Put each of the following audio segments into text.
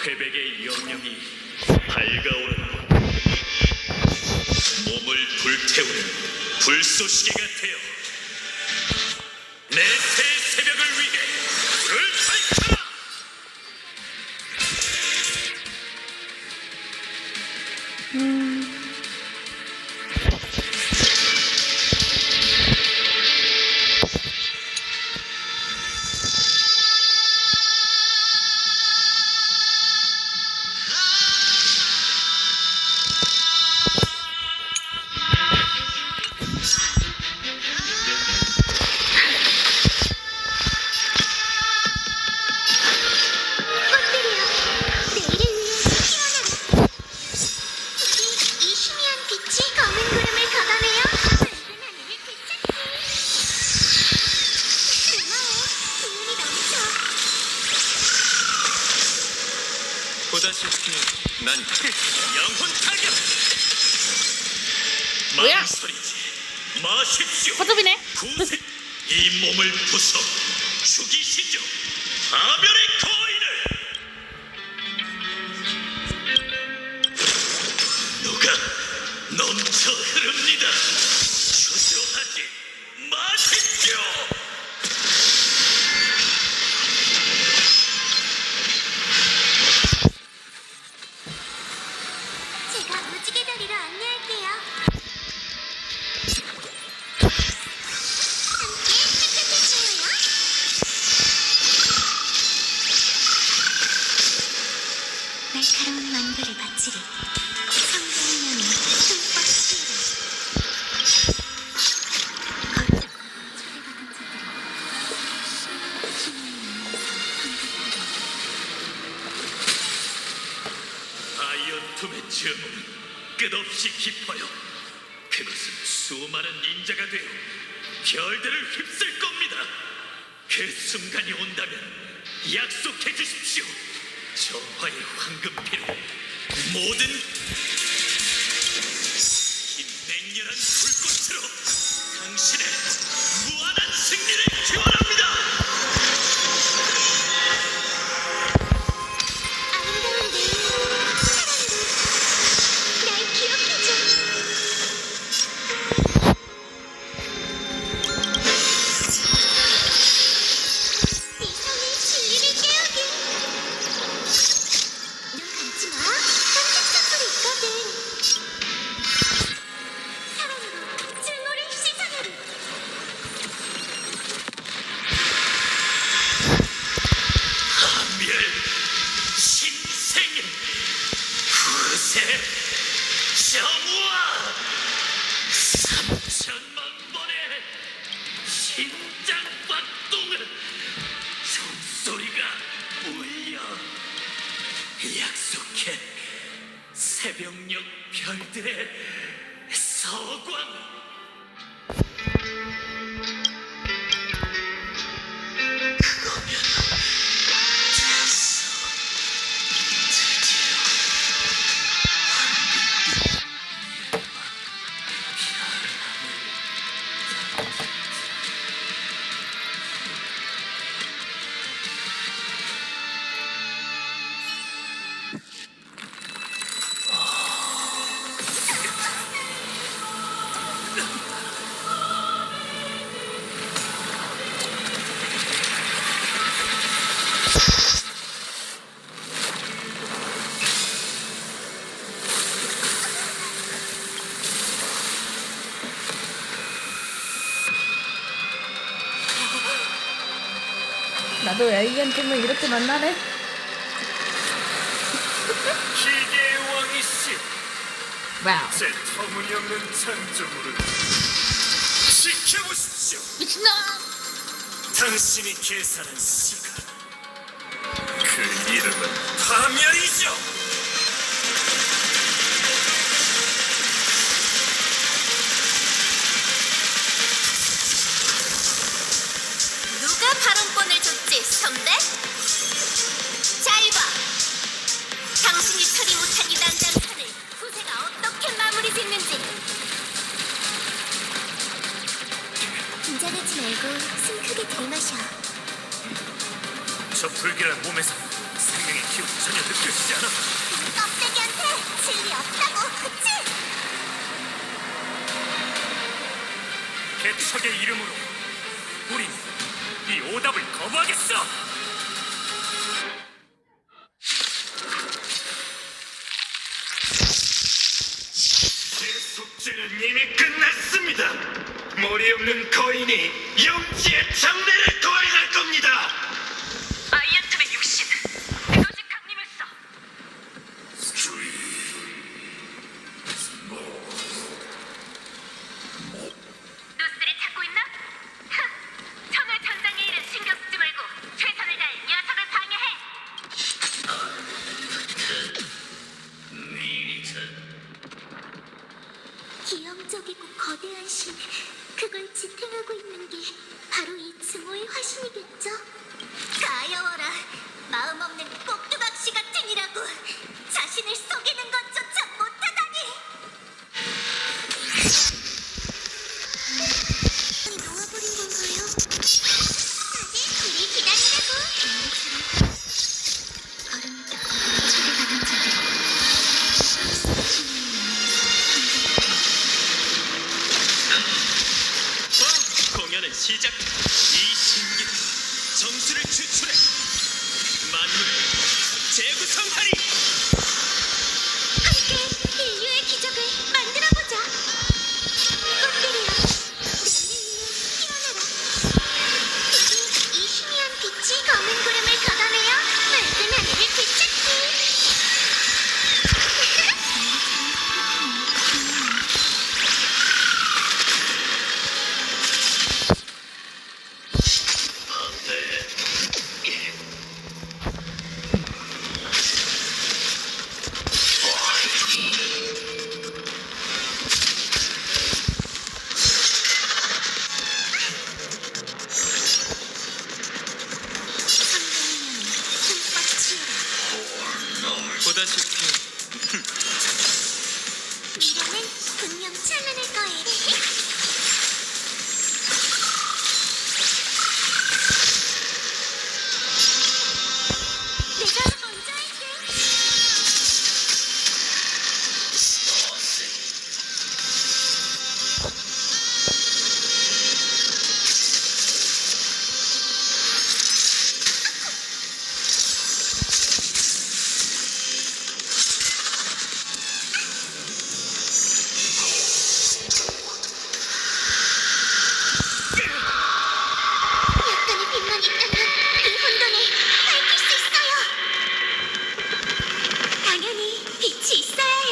회백의 영영이 밝아오르고 몸을 불태우는 불쏘시개가 되어 내 새 새벽을 위해 불을 밝혀라! 보다시피 난 영혼 타격! 뭐야? 망설이지 마십시오. 허접이네. 구세 이 몸을 부숴 죽이시죠. 파멸의 거인을 누가 넘쳐 흐릅니다. 주저하지 마십시오. 제가 무지개 다리로 안내할게요. 함께 착각해줘요. 날카로운 만개를 바치리 성대의 명이 흠뻑 치유라. 아이언툼의 증오는 끝없이 깊어요. 그것은 수많은 닌자가 되어 별들을 휩쓸 겁니다. 그 순간이 온다면 약속해 주십시오. 정화의 황금피로 모든 이 맹렬한 불꽃으로 당신의 무한한 승리를 기원합니다. 아름다운 내 사랑으로 날 기억해줘. 네 손이 진리를 깨우게. 눈 감지 마. 깜짝 선물이 있거든. 사랑으로 증오를 씻어내리. 하멸 신생 후세 정화 3천만 번의 심장 박동을 종소리가 울려 약속해 새벽녘 별들의 서광 그거면 됐어. 드디어 나도 에이언팀을 이렇게 만나네. 기계의 왕이시 와우. 제 터무니없는 창조물을 지켜보십시오. 미친놈. 당신이 계산한 시간 그 이름은 파멸이죠. 누가 발언권을 줬지, 선배? 잘 봐. 당신이 처리 못한 이 난장판을 후세가 어떻게 마무리 짓는지. 긴장하지 말고 숨 크게 들이마셔. 저 불길한 몸에서 생명의 지금 전혀 느껴지지 않아. 껍데기한테 진리 없다고, 그치? 개척의 이름으로 우린 이 오답을 거부하겠어. 제 숙제는 이미 끝났습니다. 머리 없는 거인이 영지의 장래를 거행할 겁니다. 아이언트맨 육신 그것이 강림했어. 누스를 찾고 있나? 흥! 천을 전장의 일은 신경 쓰지 말고 최선을 다해 녀석을 방해해. 기형적이고 거대한 신, 그걸 지탱하고 있는 게 바로 이 증오의 화신이겠죠? 가여워라, 마음 없는 꼭두각시 같으니라고. 자신을 속이는 것조차 못하다니. 놓아버린 건가요? 다들 우리 기다리라고. 어른이다, 초대받은 자들. 공연은 시작. 이 신기 정수를 추출해 만물을 재구성하리. 함께 인류의 기적을 만들어보자. 꽃들이여, 내일을 위해 피어나라. 부디 이 희미한 빛이 검은 구름을 걷어내어 맑은 하늘을 비추기. 보다시피 미래는 분명 찬란할 거예요. 내가 먼저 할게. 약간의 빛만 있다면 그 혼돈을 밝힐 수 있어요. 당연히 빛이 있어야 해.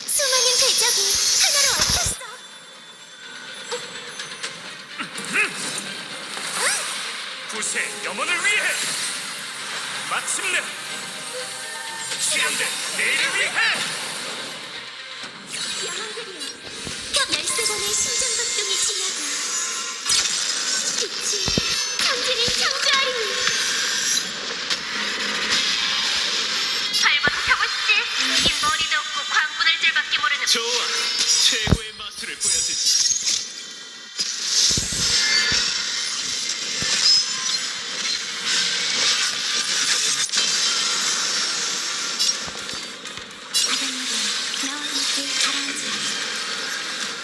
수많은 궤적이 하나로 얽혔어. 구세 염원을 위해 마침내 실현된 내일을 위해. 영혼들이여, 열쇠번의 심장박동이 지나고 빛이 천지를 창조하리니. 8번 타보시지. 이 머리도 없고 광분할 줄밖에 모르는 좋아, 최고의 마술을 보여주지. 바닷물은 너와 함께 가라앉으리.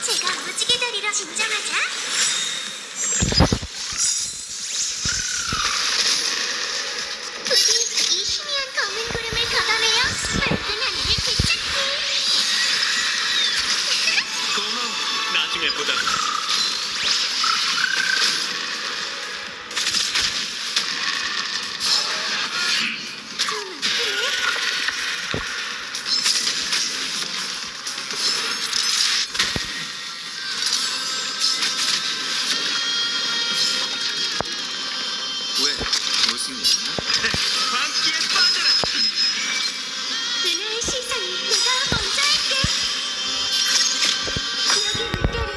제가 무지개 다리로 진정하자. 부디 이 희미한 검은 구름을 걷어내어 맑은 하늘을 비추기. 고마워. 나중에 보자. 좀 아프네. 왜? 무슨 일이야? 광기에 빠져라. 은하의 시선 내가 먼저 할게. 기억의 물결을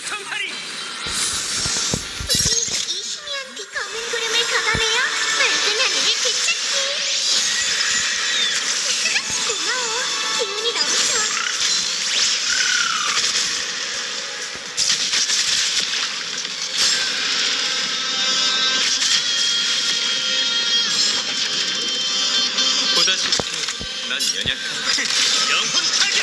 재구성하리. 부디 이 희미한 빛 검은 구름을 걷어내어 맑은 하늘을 되찾기. 고마워. 기운이 넘쳐. 보다시피 난 연약한 영혼 타격.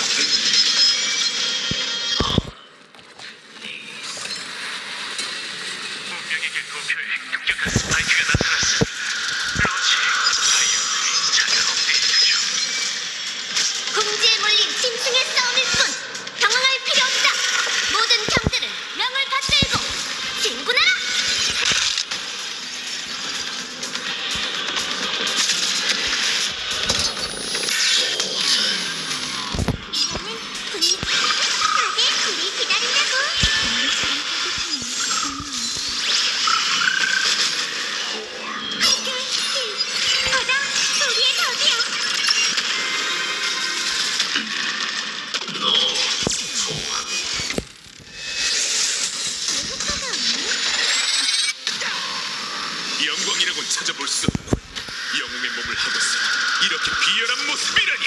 운명에게 도표에 급격한 스파이크가 나타났습니다. 로지, 아이언맨이 찾아옵니다. 궁지에 몰린 짐승의 싸움일 뿐. 당황할 필요 없다. 모든 병들은 명을 받들고 진군하라. 이러는 분이 다들 우리 기다린다고. 바다 우리의 덕이야. 효과가 없네. 영광이라곤 찾아볼 수 없군. 영웅의 몸을 하고서 이렇게 비열한 모습이라니.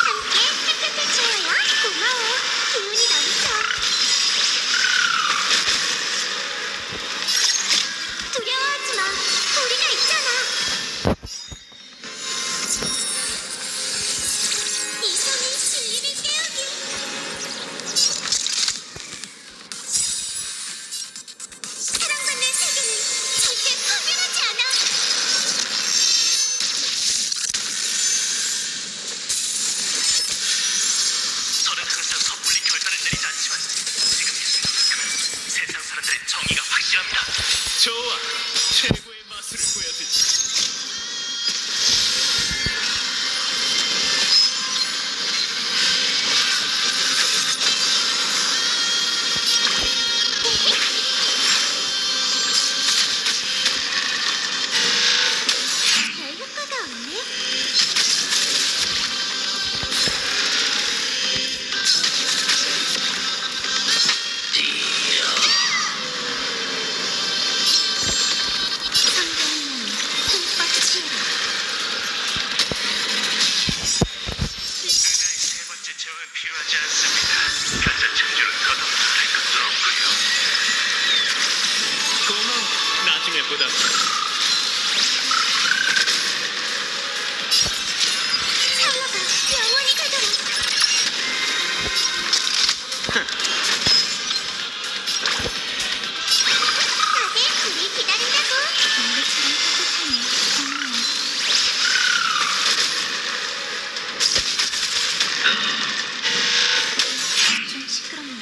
함께 햇볕을 채워요. 고마워. 기운이 넘쳐. 두려워하지 마. 우리가 있잖아. 이 손이 진리를 깨우기. 사랑받는 세계는 절대 파멸하지 않아. 저는 항상 섣불리 결단을 내리지 않지만 지금 이 순간만큼은 세상 사람들의 정의가 확실합니다. 좋아, 최고의 마술을 보여주지. 별 효과가 없네. 성경은 흠뻑 취해라. 누나의 세 번째 제왕은 필요하지 않습니다. 가짜 창조를 거듭할 것도 없고요. 고마워. 나중에 보다. 차오가 영원히 가도록. 다들 우리 기다린다고. 우리처럼 따뜻하니 고마워. 좀 시끄럽네.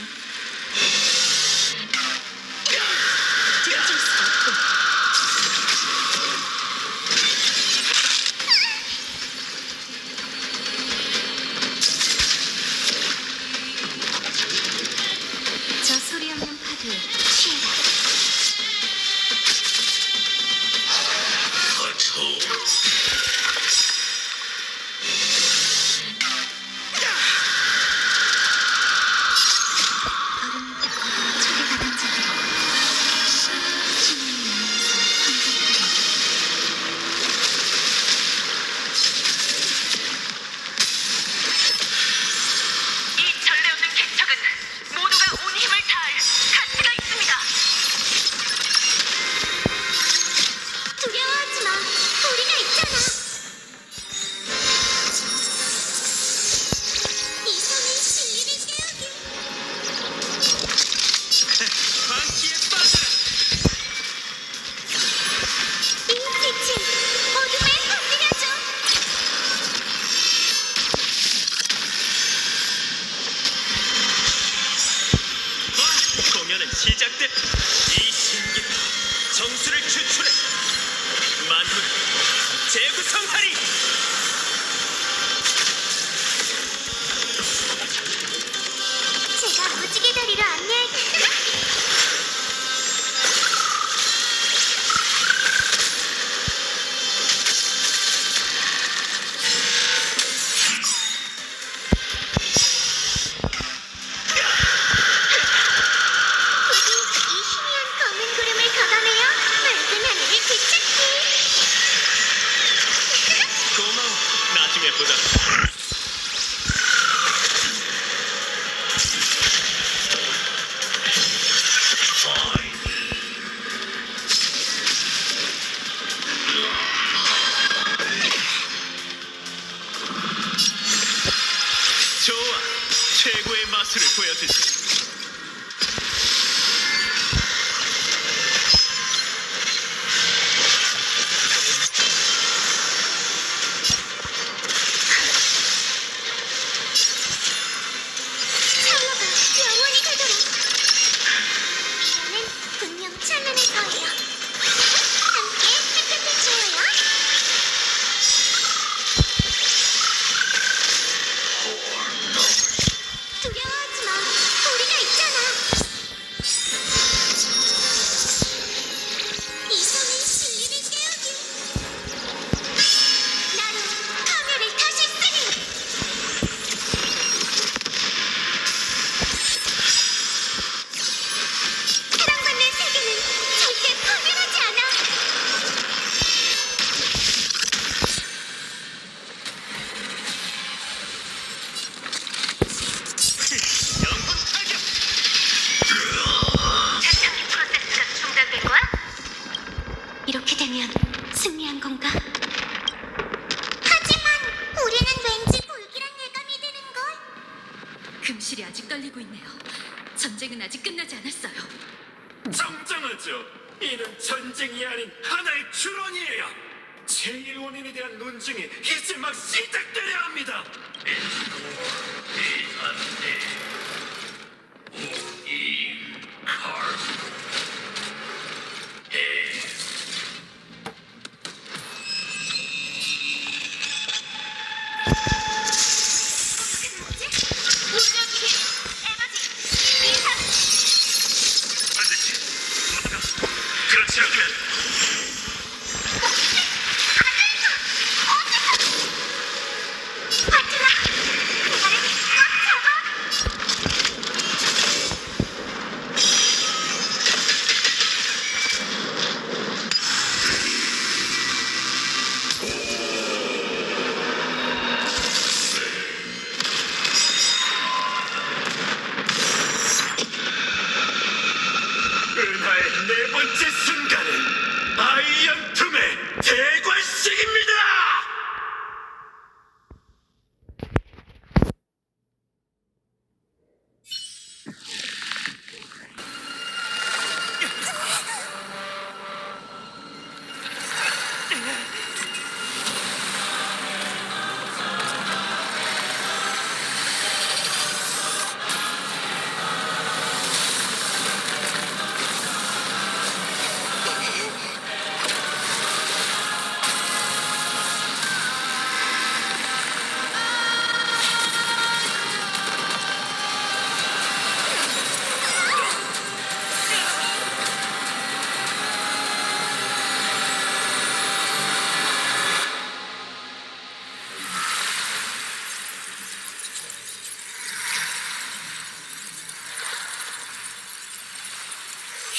들킬 수가 없군. 저 소리 없는 파도에 취해라. 어른부터 초대받은 자들. 신의 영에서 환생하라. 이 전례 없는 개척은 모두가 온 힘을 다할 가치가 있습니다. 두려워하지 마. 우리가 있잖아. 이 손이 진리를 깨우기. 광기에 빠져라. 이 빛이 어둠에 번들여줘. 와, 공연은 시작됐다. 이 신기 정수를 추출해 만물을 재구성하리. 제가 무지개 다리로 안내할게요. 좋아, 최고의 마술을 보여주지. 찰나가 영원히 가도록. 이번엔 분명 찬란할 거예요. 함께 햇볕을 쬐어요. 두려워하지 마. 우리가 있잖아. 이성의 진리를 깨우길. 나로 파멸을 다시 쓰리. 사랑받는 세계는 절대 파멸하지 않아. 영혼 타격! 자창기 프로세스가 중단된 거야? 이렇게 되면 승리한 건가? 하지만 우리는 왠지 불길한 예감이 드는걸. 금실이 아직 떨리고 있네요. 전쟁은 아직 끝나지 않았어요. 정정하죠. 이는 전쟁이 아닌 하나의 추론이에요. 제1원인에 대한 논증이 이제 막 시작되려 합니다. 운명의 힘, 에너지, 이상. 반드시 모두가 그렇지 않으면 파트너, 나를 꽉 잡아. 은하의 네 번째 순간은 아이언툼의 대관식입니다.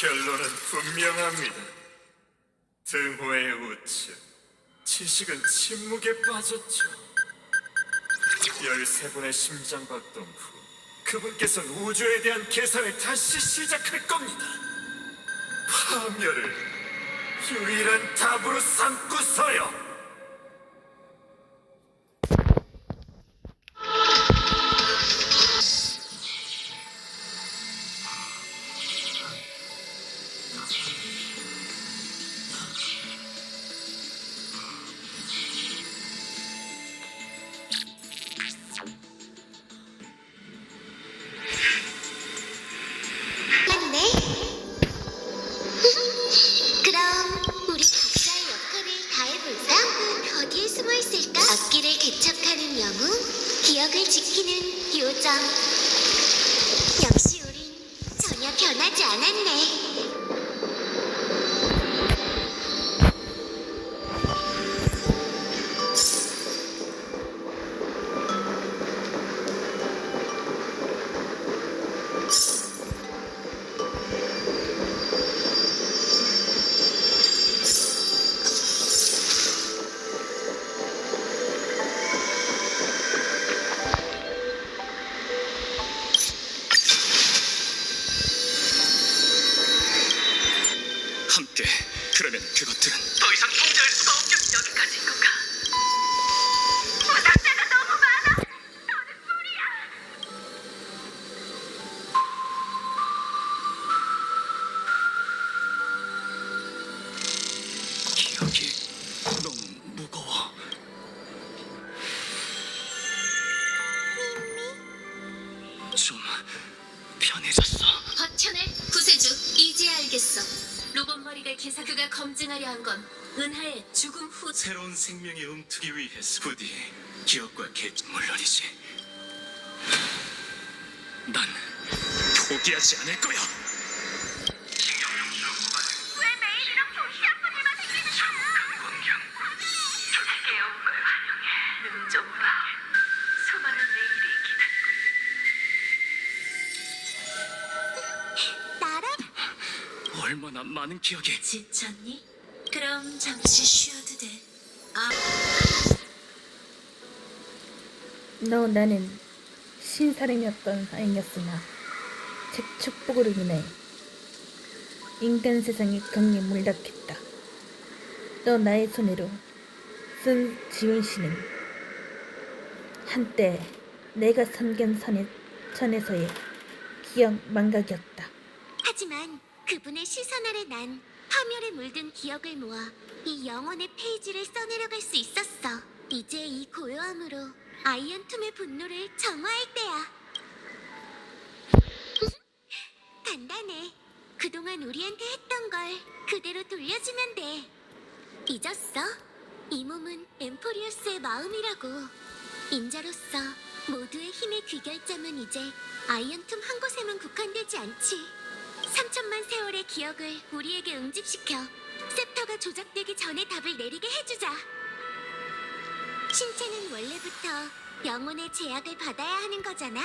결론은 분명합니다. 등호의 우측, 지식은 침묵에 빠졌죠. 13분의 심장박동 후 그분께서는 우주에 대한 계산을 다시 시작할 겁니다. 파멸을 유일한 답으로 삼고서요. 맞네. 그럼 우리 각자의 역할을 다해볼까? 어디에 숨어 있을까? 악기를 개척하는 영웅, 기억을 지키는 요정. 역시 우린 전혀 변하지 않았네. 함께. 그러면 그것들은 더 이상 통제할 수가 없겠. 여기까지인 건가? 부상자가 너무 많아. 너는 무리야. 기억이 너무 무거워. 좀 편해졌어. 버텨내, 구세주. 이제 알겠어. 로봇 머리가 기사 그가 검증하려 한 건 은하의 죽음 후 새로운 생명이 움트기 위해서 부디 기억과 물론이지. 난 포기하지 않을 거야. 왜 매일 이런 도시락 분이만 생기는 거야? 깨어온 걸 환영해. 눈 좀 봐. 수많은 내일이 기다리고 나라 얼마나 많은 기억이. 지쳤니? 그럼 잠시 쉬어도 돼. 나는 신사람이었던 아이였으나 제 축복으로 인해 인간 세상에 강에 물닥했다. 또 나의 손으로 쓴 지훈씨는 한때 내가 섬긴 선에서의 기억 망각이었다. 하지만 그분의 시선 아래 난 파멸에 물든 기억을 모아 이 영혼의 페이지를 써내려갈 수 있었어. 이제 이 고요함으로 아이언툼의 분노를 정화할 때야. 간단해. 그동안 우리한테 했던 걸 그대로 돌려주면 돼. 잊었어? 이 몸은 엠포리우스의 마음이라고. 인자로서 모두의 힘의 귀결점은 이제 아이언툼 한 곳에만 국한되지 않지. 3천만 세월의 기억을 우리에게 응집시켜 셉터가 조작되기 전에 답을 내리게 해주자. 신체는 원래부터 영혼의 제약을 받아야 하는 거잖아.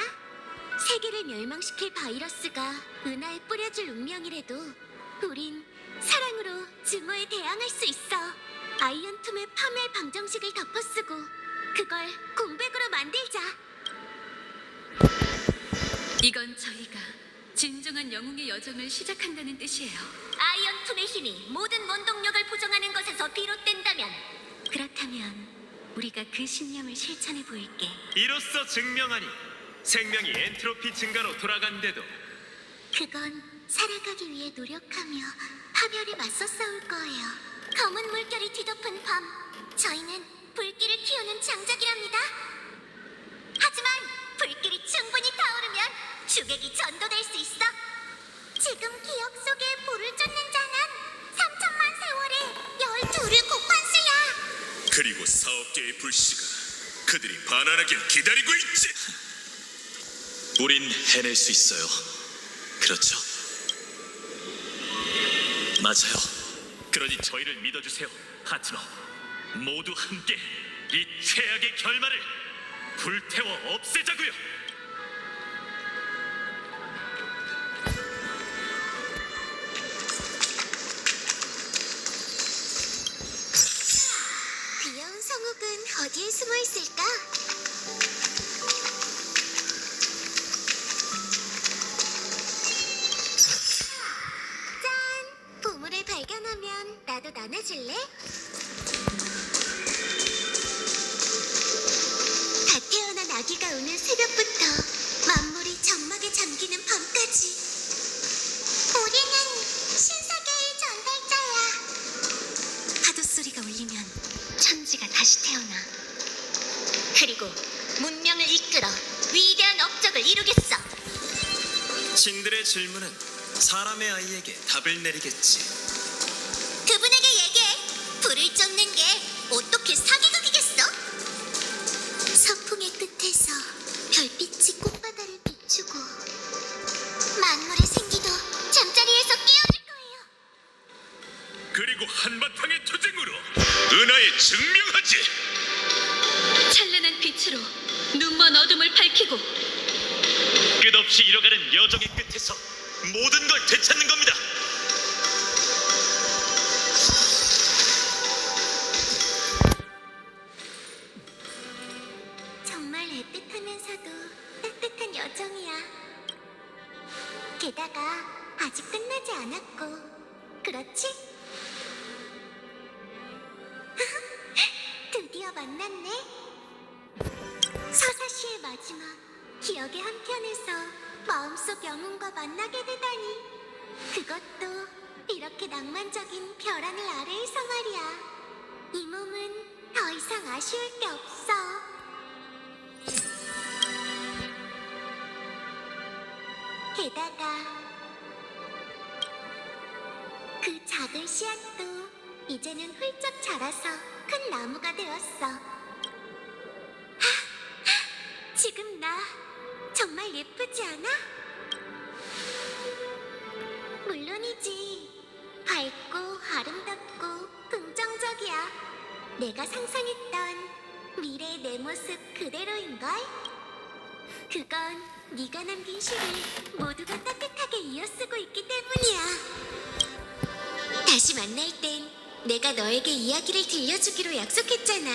세계를 멸망시킬 바이러스가 은하에 뿌려줄 운명이라도 우린 사랑으로 증오에 대항할 수 있어. 아이언툼의 파멸 방정식을 덮어쓰고 그걸 공백으로 만들자. 이건 저희가 진정한 영웅의 여정을 시작한다는 뜻이에요. 아이언툼의 힘이 모든 원동력을 보정하는 것에서 비롯된다면, 그렇다면 우리가 그 신념을 실천해 보일게. 이로써 증명하니 생명이 엔트로피 증가로 돌아간데도 그건 살아가기 위해 노력하며 파멸에 맞서 싸울 거예요. 검은 물결이 뒤덮은 밤, 저희는 불길을 키우는 장작이랍니다. 하지만 불길이 충분히 타오르면 주객이 전도될 수 있어. 지금 기억 속에 불을 쫓는 자는 3천만 세월에 12를 곱한 수야. 그리고 4억 개의 불씨가 그들이 반환하길 기다리고 있지. 우린 해낼 수 있어요. 그렇죠? 맞아요. 그러니 저희를 믿어주세요, 파트너. 모두 함께 이 최악의 결말을 불태워 없애자고요. 귀여운 성욱은 어디에 숨어 있을까? 짠! 보물을 발견하면 나도 나눠줄래? 다 태어난 아기가 우는 새벽부터 만물이 적막에 잠기는 밤까지 우리는 신세계의 전달자야. 파도 소리가 울리면 천지가 다시 태어나. 그리고 문명을 이끌어 위대한 업적을 이루겠어. 신들의 질문은 사람의 아이에게 답을 내리겠지. 그분에게 얘기해. 불을 쫓는 게 어떻게 사기극이겠어? 서풍의 끝에서 별빛이 꽃바다를 비추고 만물의 생기도 잠자리에서 깨어질 거예요. 그리고 한바탕의 투쟁으로 은하에 증명하지. 찬란한 빛으로 눈먼 어둠을 밝히고 끝없이 이뤄가는 여정의 끝에서 모든 걸 되찾는 겁니다. 정말 애틋하면서도 따뜻한 여정이야. 게다가 아직 끝나지 않았고 그렇지? 드디어 만났네. 서사시의 마지막 기억의 한편에서 마음속 영웅과 만나게 되다니. 그것도 이렇게 낭만적인 별 하늘 아래에서 말이야. 이 몸은 더 이상 아쉬울 게 없어. 게다가 그 작은 씨앗도 이제는 훌쩍 자라서 큰 나무가 되었어. 지금 나 정말 예쁘지 않아? 물론이지. 밝고 아름답고 긍정적이야. 내가 상상했던 미래의 내 모습 그대로인걸? 그건 네가 남긴 시를 모두가 따뜻하게 이어쓰고 있기 때문이야. 다시 만날 땐 내가 너에게 이야기를 들려주기로 약속했잖아.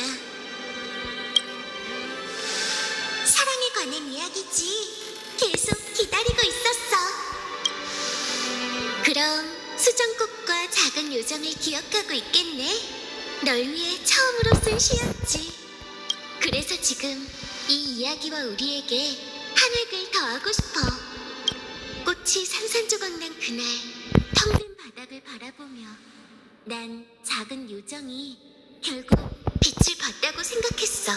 사랑에 관한 이야기지. 계속 기다리고 있었어. 그럼 수정꽃과 작은 요정을 기억하고 있겠네. 널 위해 처음으로 쓴 시였지. 그래서 지금 이 이야기와 우리에게 한 획을 더하고 싶어. 꽃이 산산조각난 그날 텅 빈 바닥을 바라보며 난 작은 요정이 결국 빛을 봤다고 생각했어.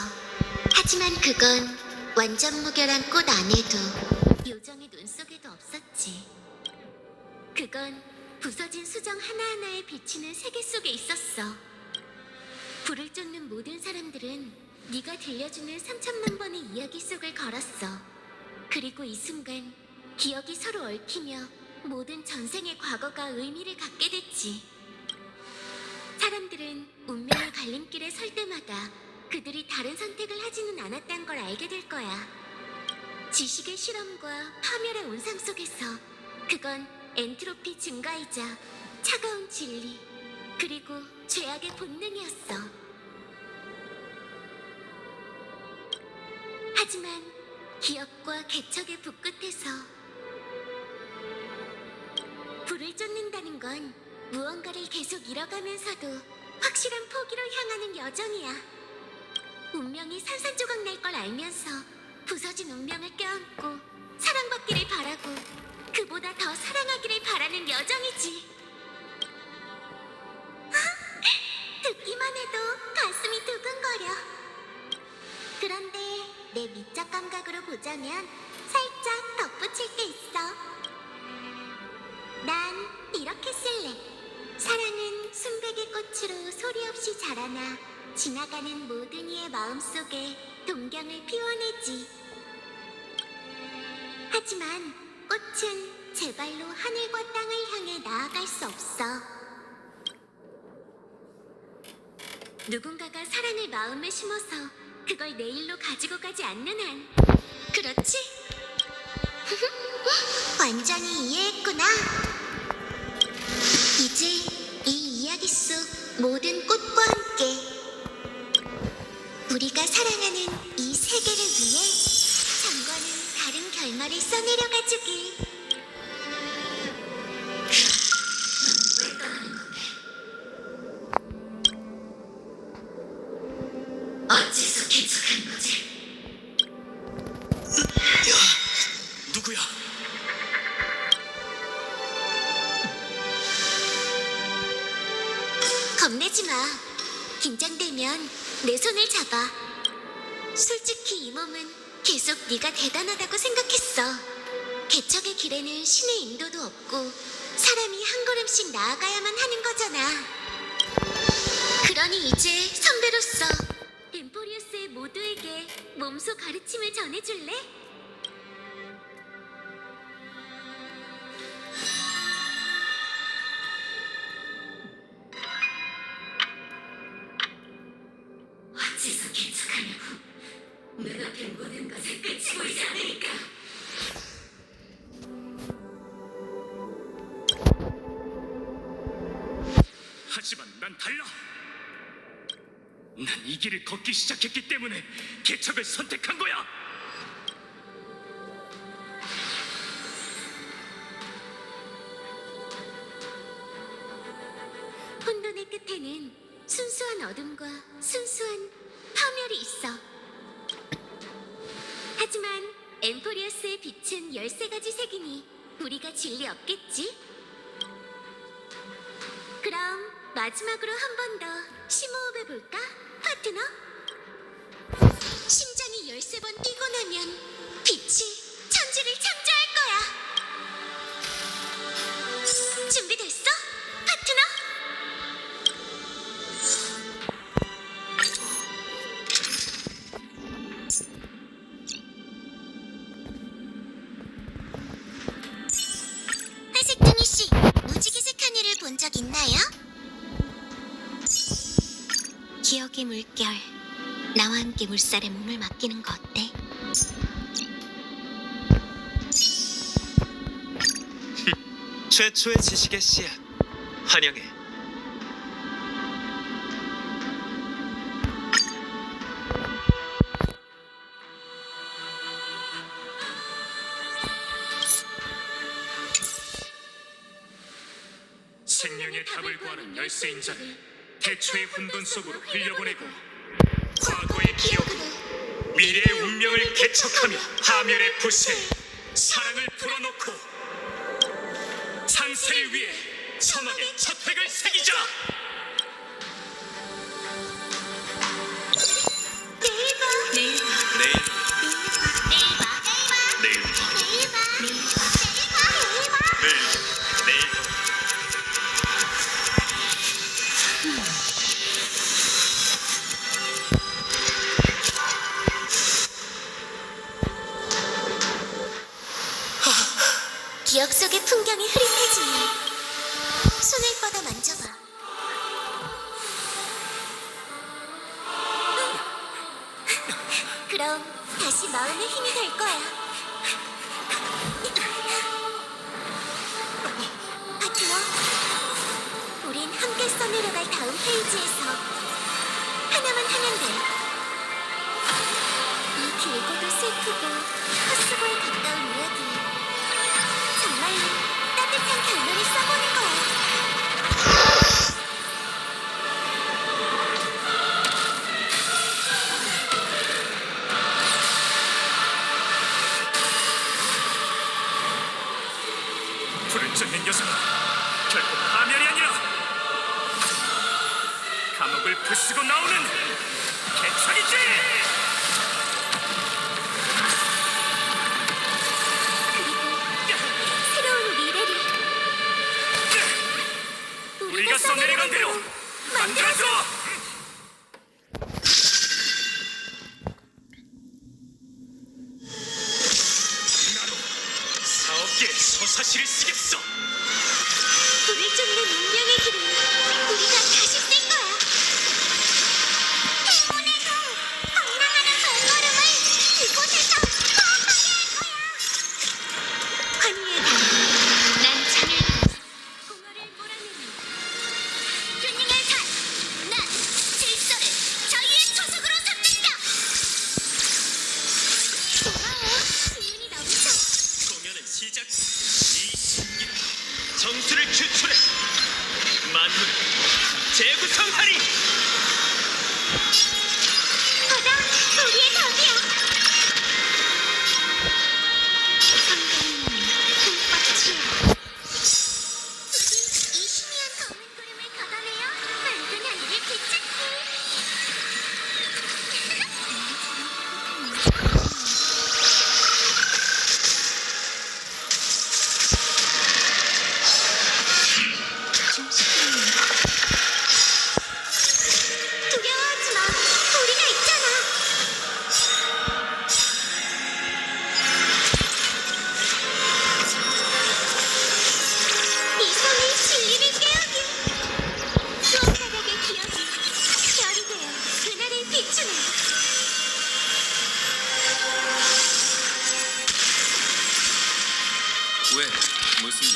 하지만 그건 완전 무결한 꽃 안에도 요정의 눈 속에도 없었지. 그건 부서진 수정 하나하나에 비치는 세계 속에 있었어. 불을 쫓는 모든 사람들은 네가 들려주는 3천만 번의 이야기 속을 걸었어. 그리고 이 순간 기억이 서로 얽히며 모든 전생의 과거가 의미를 갖게 됐지. 사람들은 운명의 갈림길에 설 때마다 그들이 다른 선택을 하지는 않았다는 걸 알게 될 거야. 지식의 실험과 파멸의 온상 속에서 그건 엔트로피 증가이자 차가운 진리, 그리고 죄악의 본능이었어. 하지만 기억과 개척의 북끝에서 불을 쫓는다는 건 무언가를 계속 잃어가면서도 확실한 포기로 향하는 여정이야. 운명이 산산조각 날 걸 알면서 부서진 운명을 껴안고 사랑받기를 바라고 그보다 더 사랑하기를 바라는 여정이지. 듣기만 해도 가슴이 두근거려. 그런데 내 미적 감각으로 보자면 살짝 덧붙일 게 있어. 난 이렇게 쓸래. 사랑은 순백의 꽃으로 소리 없이 자라나 지나가는 모든 이의 마음속에 동경을 피워내지. 하지만 꽃은 제 발로 하늘과 땅을 향해 나아갈 수 없어. 누군가가 사랑을 마음에 심어서 그걸 내일로 가지고 가지 않는 한. 그렇지? 완전히 이해했구나. 이제 이 이야기 속 모든 꽃과 함께 우리가 사랑하는 이 세계를 위해 전과는 다른 결말을 써내려가 주길. 어째서 개척한 거지? 야, 누구야? 겁내지 마. 긴장되면 내 손을 잡아. 솔직히 이 몸은 계속 네가 대단하다고 생각했어. 개척의 길에는 신의 인도도 없고 사람이 한 걸음씩 나아가야만 하는 거잖아. 그러니 이제 선배로서 엠포리우스의 모두에게 몸소 가르침을 전해줄래? 어째서 개척하냐고. 눈앞의 모든 것을 끝이 보이지 않으니까. 하지만 난 달라. 난 이 길을 걷기 시작했기 때문에 개척을 선택한 거야. 혼돈의 끝에는 순수한 어둠과 순수한 파멸이 있어. 하지만 엠포리어스의 빛은 13가지 색이니 우리가 진리 없겠지? 그럼 마지막으로 한 번 더 심호흡해 볼까, 파트너? 심장이 13번 뛰고 나면 빛이 천지를 창조할 거야. 준비됐어, 파트너? 회색둥이 씨, 무지개색 하늘을 본 적 있나요? 기억의 물결, 나와 함께 물살에 몸을 맡기는 거 어때? 최초의 지식의 씨앗 환영해. 생명의 답을 구하는 열쇠인 자를 태초의 혼돈 속으로 흘려보내고 과거의 기억으로 미래의 운명을 개척하며 파멸의 붓에 사랑을 불어넣고 창세를 위해 서막의 첫 획을 새기자. 내일 봐. 내일 내일 봐. 내일 내일 봐. 내일 봐. 내일 내일 기억 속의 풍경이 흐릿해지네. 손을 뻗어 만져봐. 그럼 다시 마음의 힘이 될 거야. 파트너, 우린 함께 써내려갈 다음 페이지에서 하나만 하면 돼. 이 길고도 슬프고 헛수고에 가까운 이야기, 정말로 따뜻한 결론을 써보는 거야. 불은정의 녀석은 결코 파멸이 아니라 감옥을 부수고 나오는 개척이지. 그리고 새로운 미래를 우리가 써내려간 대로 만들어줘. 나로 사업계의 서사시를 쓰겠어. 불을 쫓는 운명의 길을 우리가 다시 쓸 거야. 행운의 동, 번랑하는 발걸음을 이곳에서 거하게 할 거야. 환희의 달, 난 창을 공허를 몰아내는 균형의 달, 난 질서를 저희의 초석으로 삼는다. 고마워, 기운이 넘쳐. 공연은 시작. 이 신기는 정수를 추출해 만물을 재구성하리. 바다, 우리의 답이야. 성경은 불꽃이야. 우리 이 희미한 검은 구름을 걷어내어 맑은 하늘을 비추기. 두려워하지 마. 우리가 있잖아. 이 손이 진리를 깨우길. 수없사백의 기억이 별이 되어 그날을 비추네. 왜? 무슨 일?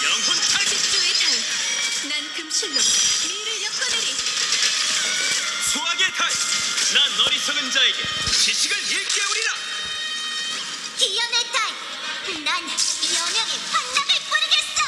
영혼 타기. 집주의 달, 난 금실로 미를 엮어내리. 수학의 달. 난 어리석은 자에게 지식을 일깨우리라. 기연의 달, 난 여명의 환락을 부르겠어.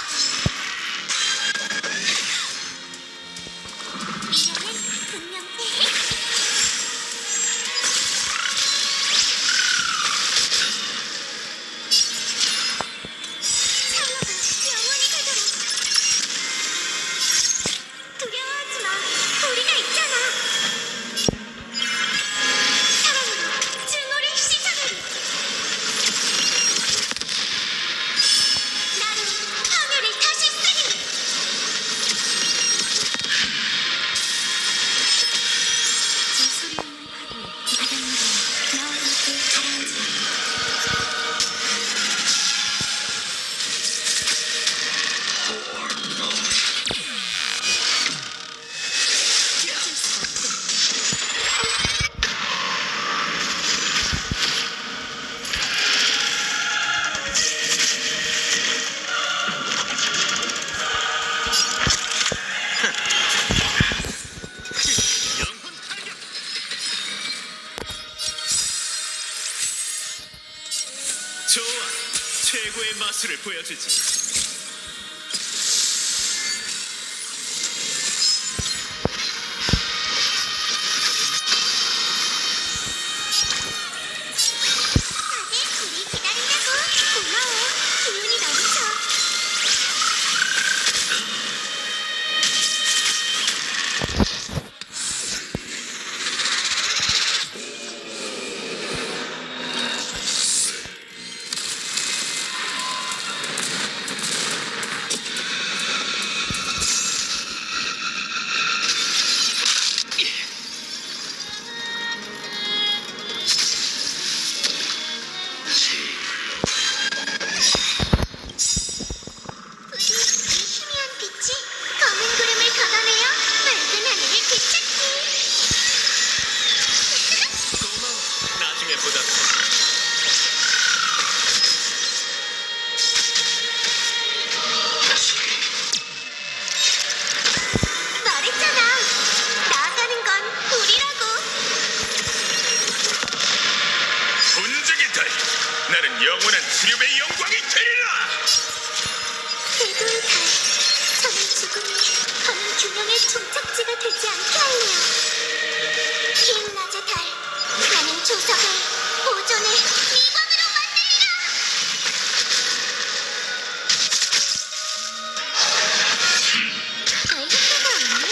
마술을 보여주지. 다들 우리 기다린다고. 고마워. 기운이 넘쳐. 부디 이 희미한 빛이 검은 구름을 걷어내어 맑은 하늘을 되찾기. 고마워. 나중에 보자. 말했잖아. 나아가는 건 우리라고. 분쟁의 달, 나는 영원한 수렵의 영광이 되리라. 궤도의 달. 저는 죽음이 검은 균형의 종착지가 되지 않게 할래요. 긴 낮의 달. 나는 조석을 보존의 리본으로 만들리라. 별 효과가 없네.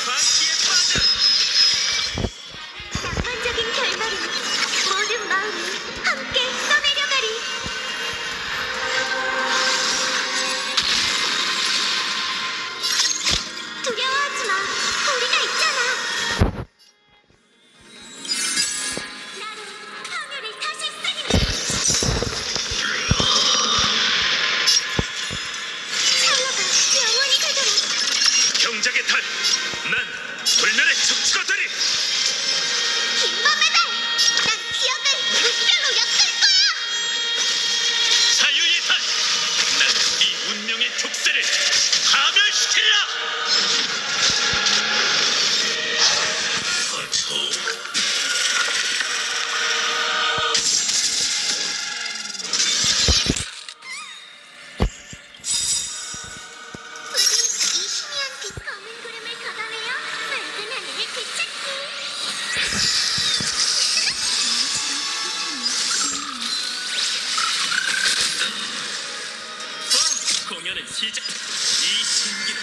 광기에 빠져. 낭만적인 결말은 모든 마음이 함께 써내려가리. 두려워하지 마. 우리가 있잖아. 나는 하늘을 다시 쓰리니. 찰나가 영원히 되도록. 경작의 달, 난 불면의 척추가 되리. 긴 밤의 달. 난 기억을 물결로 엮을 거야. 자유의 달, 난 이 운명의 족쇄를 파멸시키리라. 부디 이 희미한 빛 검은 구름을 걷어내어 맑은 하늘을 되찾기. 공연은 시작. 이 신기는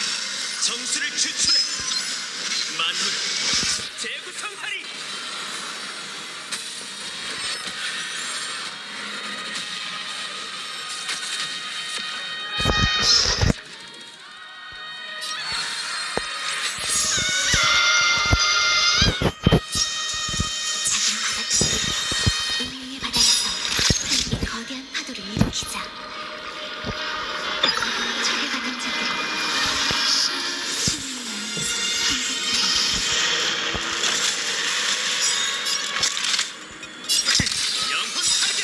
정수를 추출해 만물을 재구성하리. 작은 바닷속에 우리의 바다에서 이 거대한 파도를 일으키자. 초대받은 자들은 신의 안에서 영혼 타격.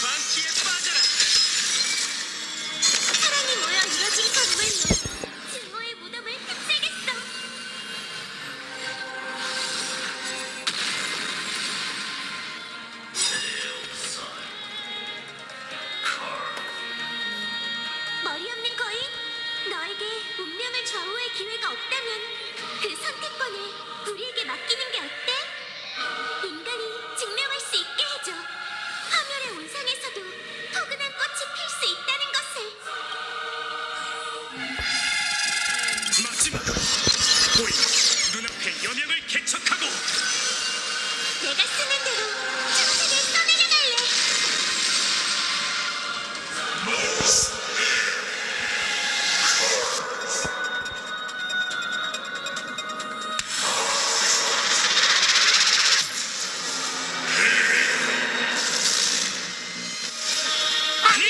광기에 빠져라. 사랑이 모여 이뤄진 건물로 증오의 무덤을 흡수겠어. 머리 없는 거인, 너에게 운명을 좌우할 기회가 없다면 그 선택권을 우리에게 맡기는 게 어때? 인간이 증명할 수 있게 해줘. 화멸의 온상에서도 포근한 꽃이 필 수 있다는 것을. 마지막 보이 눈앞에 여명을 개척하고 내가 쓰는 대로 정신을 써내려갈래. 아니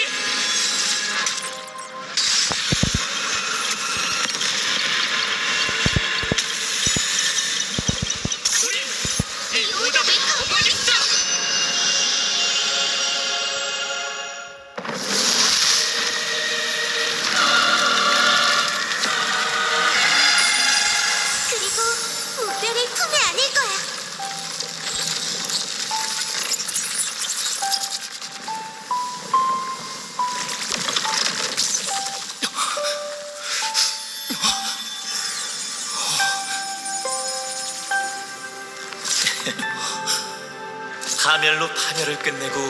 파멸로 파멸을 끝내고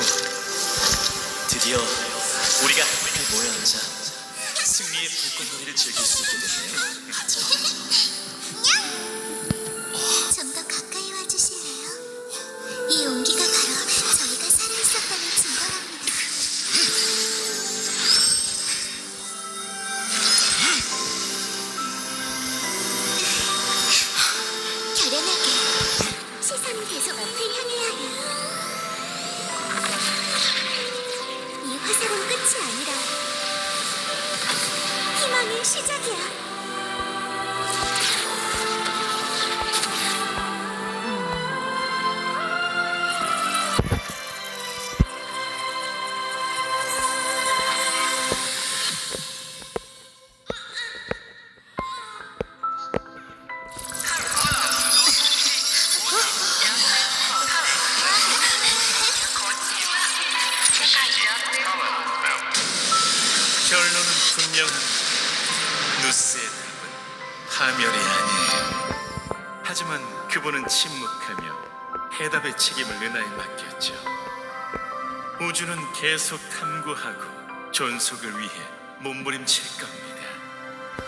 드디어 우리가 함께 모여 앉아 승리의 불꽃놀이를 즐길 수 있게 됐네요. 좀 더 가까이 와주실래요? 이 온기가 바로 저희가 살아있었다는 증거랍니다. 결연하게 시선은 계속 앞을 향해야 해요. 이 화살은 끝이 아니라 희망의 시작이야. 결론은 분명합니다. 누스의 답은 파멸이 아니에요. 하지만 그분은 침묵하며 해답의 책임을 은하에 맡겼죠. 우주는 계속 탐구하고 존속을 위해 몸부림칠 겁니다.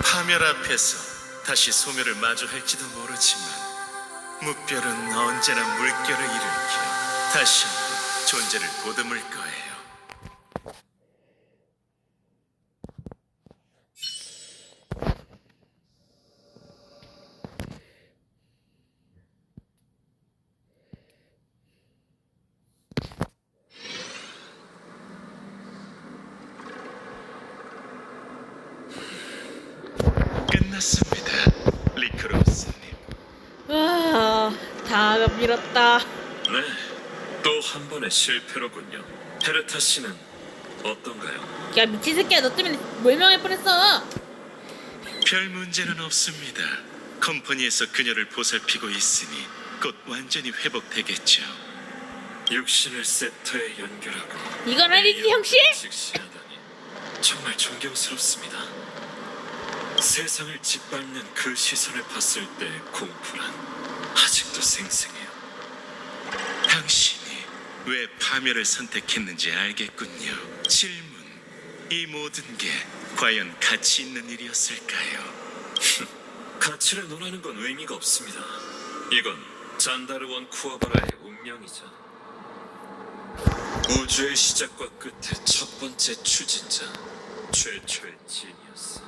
파멸 앞에서 다시 소멸을 마주할지도 모르지만 묵별은 언제나 물결을 일으켜 다시 한번 존재를 보듬을 거예요. 끝났습니다, 리크로스님. 다 밀었다. 네, 또 한 번의 실패로군요. 헤르타 씨는 어떤가요? 야, 미친 새끼야, 너 때문에 멸망할 뻔했어. 별 문제는 없습니다. 컴퍼니에서 그녀를 보살피고 있으니 곧 완전히 회복되겠죠. 육신을 세터에 연결하고 이건 아니지, 형씨? 직시하다니 정말 존경스럽습니다. 세상을 짓밟는 그 시선을 봤을 때 공포란 아직도 생생해요. 당신이 왜 파멸을 선택했는지 알겠군요. 질문, 이 모든 게 과연 가치 있는 일이었을까요? 가치를 논하는 건 의미가 없습니다. 이건 잔다르원 쿠아바라의 운명이자 우주의 시작과 끝의 첫 번째 추진자, 최초의 지니어스,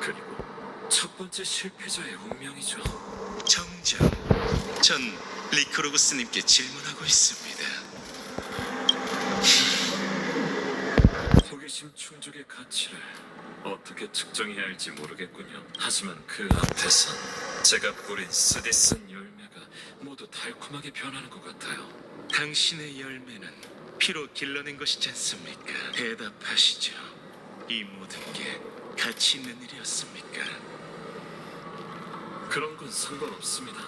그리고 첫 번째 실패자의 운명이죠. 정정, 전 리크로구스님께 질문하고 있습니다. 호기심 충족의 가치를 어떻게 측정해야 할지 모르겠군요. 하지만 그 앞에선 제가 뿌린 쓰디쓴 열매가 모두 달콤하게 변하는 것 같아요. 당신의 열매는 피로 길러낸 것이지 않습니까? 대답하시죠. 이 모든 게 가치 있는 일이었습니까? 그런 건 상관없습니다.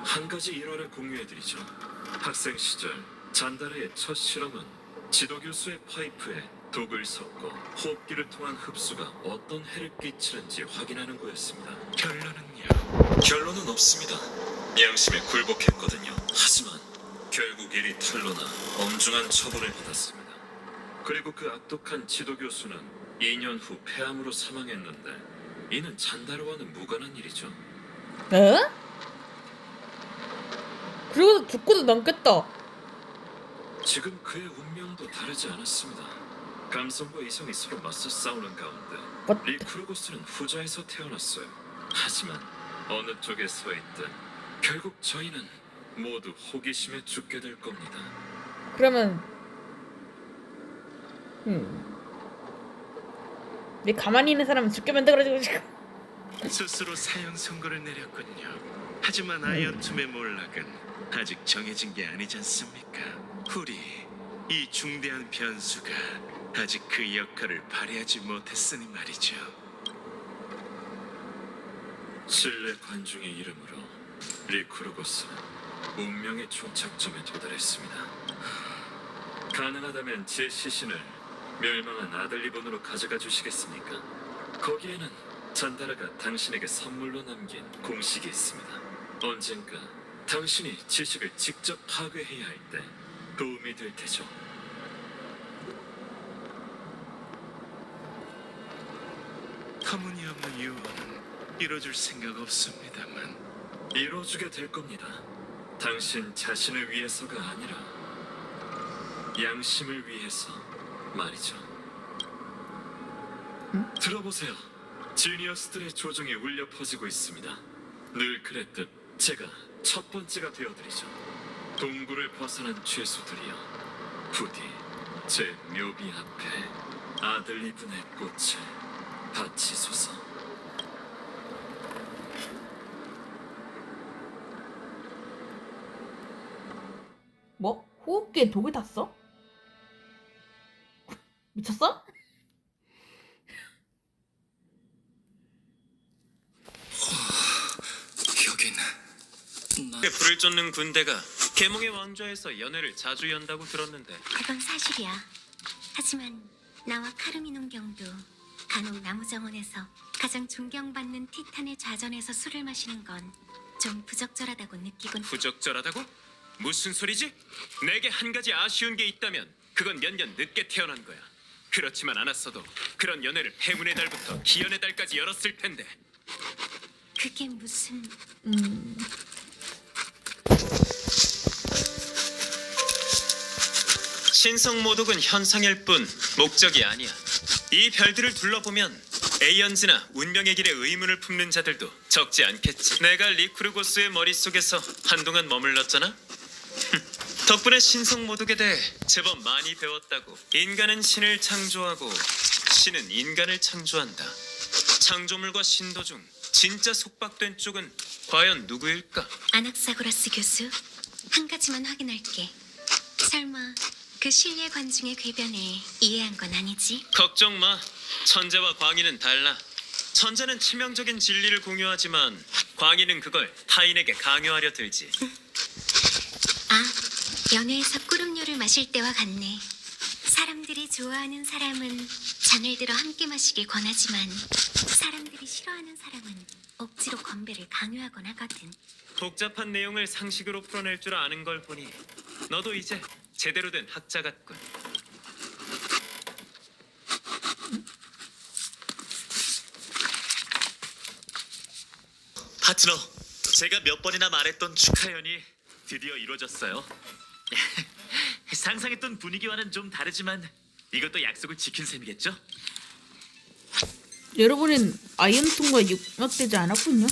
한 가지 일화를 공유해드리죠. 학생 시절 잔다르의 첫 실험은 지도교수의 파이프에 독을 섞어 호흡기를 통한 흡수가 어떤 해를 끼치는지 확인하는 거였습니다. 결론은요? 결론은 없습니다. 양심에 굴복했거든요. 하지만 결국 일이 탄로나 엄중한 처벌을 받았습니다. 그리고 그 악독한 지도교수는 2년 후 폐암으로 사망했는데 이는 잔다르와는 무관한 일이죠. 에? 그리고 죽고도 남겠다. 지금 그의 운명도 다르지 않았습니다. 감성과 이성이 서로 맞서 싸우는 가운데 What? 리크루고스는 후자에서 태어났어요. 하지만 어느 쪽에 서 있든 결국 저희는 모두 호기심에 죽게 될 겁니다. 그러면 내 가만히 있는 사람은 죽게 만들어가지고 지금. 스스로 사형 선고를 내렸군요. 하지만 아이언툼의 몰락은 아직 정해진 게 아니지 않습니까? 우리 이 중대한 변수가 아직 그 역할을 발휘하지 못했으니 말이죠. 신뢰 관중의 이름으로 리크루고스는 운명의 종착점에 도달했습니다. 가능하다면 제 시신을 멸망한 아들 리본으로 가져가 주시겠습니까? 거기에는 잔다라가 당신에게 선물로 남긴 공식이 있습니다. 언젠가 당신이 지식을 직접 파괴해야 할 때 도움이 될 테죠. 터무니없는 유언은 이뤄줄 생각 없습니다만 이뤄주게 될 겁니다. 당신 자신을 위해서가 아니라 양심을 위해서 말이죠. 들어보세요. 지니어스들의 조종이 울려 퍼지고 있습니다. 늘 그랬듯 제가 첫 번째가 되어드리죠. 동굴을 벗어난 죄수들이여, 부디 제 묘비 앞에 아들 이분의 꽃을 바치소서. 뭐? 호흡기에 독을 탔어? 미쳤어? 여긴 불을 쫓는 군대가 계몽의 왕좌에서 연회를 자주 연다고 들었는데 그건 사실이야. 하지만 나와 카르미논 경도 간혹 나무정원에서 가장 존경받는 티탄의 좌전에서 술을 마시는 건 좀 부적절하다고 느끼곤. 부적절하다고? 무슨 소리지? 내게 한 가지 아쉬운 게 있다면 그건 몇 년 늦게 태어난 거야. 그렇지만 않았어도 그런 연회를 행운의 달부터 기연의 달까지 열었을 텐데. 그게 무슨... 신성 모독은 현상일 뿐 목적이 아니야. 이 별들을 둘러보면 에이언즈나 운명의 길에 의문을 품는 자들도 적지 않겠지. 내가 리쿠르고스의 머릿속에서 한동안 머물렀잖아. 덕분에 신성 모독에 대해 제법 많이 배웠다고. 인간은 신을 창조하고 신은 인간을 창조한다. 창조물과 신도 중 진짜 속박된 쪽은 과연 누구일까? 아낙사고라스 교수, 한 가지만 확인할게. 설마 그 신뢰 관중의 궤변을 이해한 건 아니지? 걱정 마. 천재와 광인은 달라. 천재는 치명적인 진리를 공유하지만 광인은 그걸 타인에게 강요하려 들지. 아, 연회에서 꿀음료를 마실 때와 같네. 사람들이 좋아하는 사람은 잔을 들어 함께 마시길 권하지만 사람들이 싫어하는 사람은 억지로 건배를 강요하곤 하거든. 복잡한 내용을 상식으로 풀어낼 줄 아는 걸 보니 너도 이제 제대로 된 학자 같군. 파트너, 제가 몇 번이나 말했던 축하연이 드디어 이루어졌어요. 상상했던 분위기와는 좀 다르지만 이것도 약속을 지킨 셈이겠죠? 여러분은 아이언통과 육막되지 않았군요.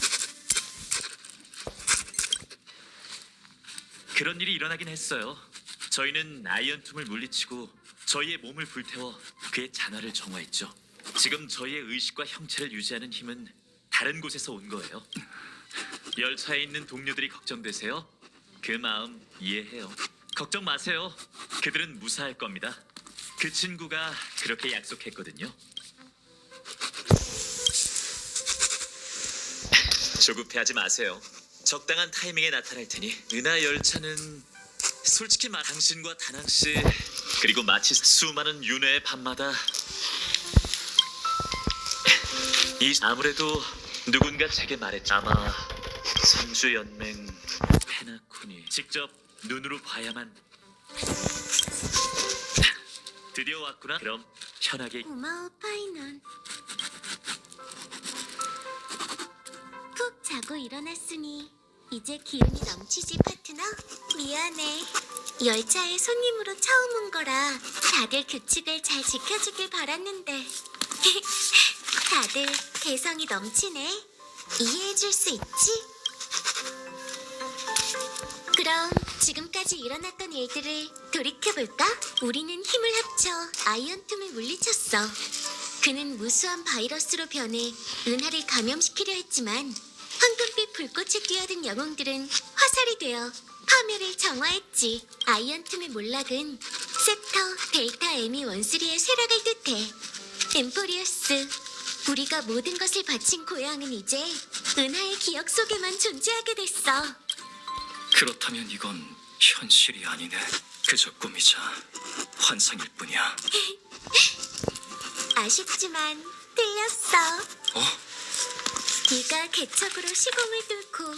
그런 일이 일어나긴 했어요. 저희는 아이언툼을 물리치고 저희의 몸을 불태워 그의 잔화를 정화했죠. 지금 저희의 의식과 형체를 유지하는 힘은 다른 곳에서 온 거예요. 열차에 있는 동료들이 걱정되세요? 그 마음 이해해요. 걱정 마세요. 그들은 무사할 겁니다. 그 친구가 그렇게 약속했거든요. 조급해하지 마세요. 적당한 타이밍에 나타날 테니. 은하 열차는 솔직히 말 당신과 다낭 씨 그리고 마치 수많은 윤회의 밤마다 아무래도 누군가 제게 말했죠. 아마 선주연맹 페나코니 직접 눈으로 봐야만. 드디어 왔구나. 그럼 편하게. 고마워, 파이넌. 푹 자고 일어났으니 이제 기운이 넘치지, 파트너? 미안해. 열차에 손님으로 처음 온 거라 다들 규칙을 잘 지켜주길 바랐는데 다들 개성이 넘치네. 이해해줄 수 있지? 그럼 지금까지 일어났던 일들을 돌이켜볼까? 우리는 힘을 합쳐 아이언툼을 물리쳤어. 그는 무수한 바이러스로 변해 은하를 감염시키려 했지만 황금빛 불꽃에 뛰어든 영웅들은 화살이 되어 파멸을 정화했지. 아이언툼의 몰락은 세터, 델타, 에미, 원스리의 쇠락을 뜻해. 엠포리어스, 우리가 모든 것을 바친 고향은 이제 은하의 기억 속에만 존재하게 됐어. 그렇다면 이건 현실이 아니네. 그저 꿈이자 환상일 뿐이야. 아쉽지만 틀렸어. 어? 네가 개척으로 시공을 뚫고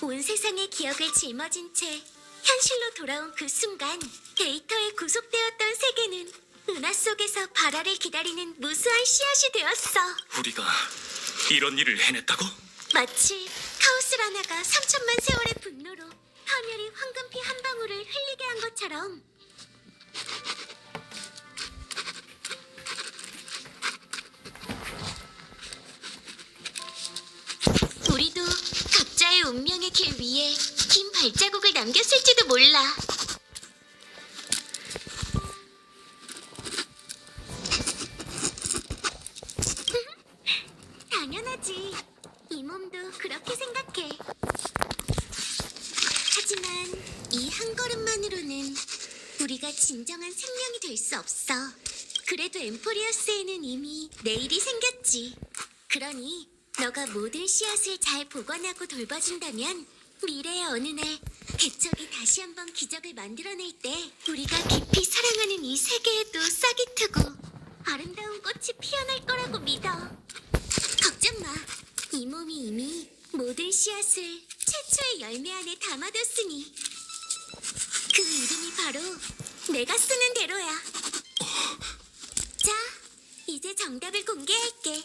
온 세상의 기억을 짊어진 채 현실로 돌아온 그 순간 데이터에 구속되었던 세계는 은하 속에서 발화를 기다리는 무수한 씨앗이 되었어. 우리가 이런 일을 해냈다고? 마치 카오스 라나가 3천만 세월의 분노로 파멸이 황금피 한 방울을 흘리게 한 것처럼. 우리도 각자의 운명의 길 위에 긴 발자국을 남겼을지도 몰라. 당연하지. 이 몸도 그렇게 생각해. 하지만 이 한 걸음만으로는 우리가 진정한 생명이 될 수 없어. 그래도 엠포리어스에는 이미 내일이 생겼지. 그러니 너가 모든 씨앗을 잘 보관하고 돌봐준다면 미래의 어느 날 개척이 다시 한번 기적을 만들어낼 때 우리가 깊이 사랑하는 이 세계에도 싹이 트고 아름다운 꽃이 피어날 거라고 믿어. 걱정 마. 이 몸이 이미 모든 씨앗을 최초의 열매 안에 담아뒀으니 그 이름이 바로 내가 쓰는 대로야. 자, 이제 정답을 공개할게.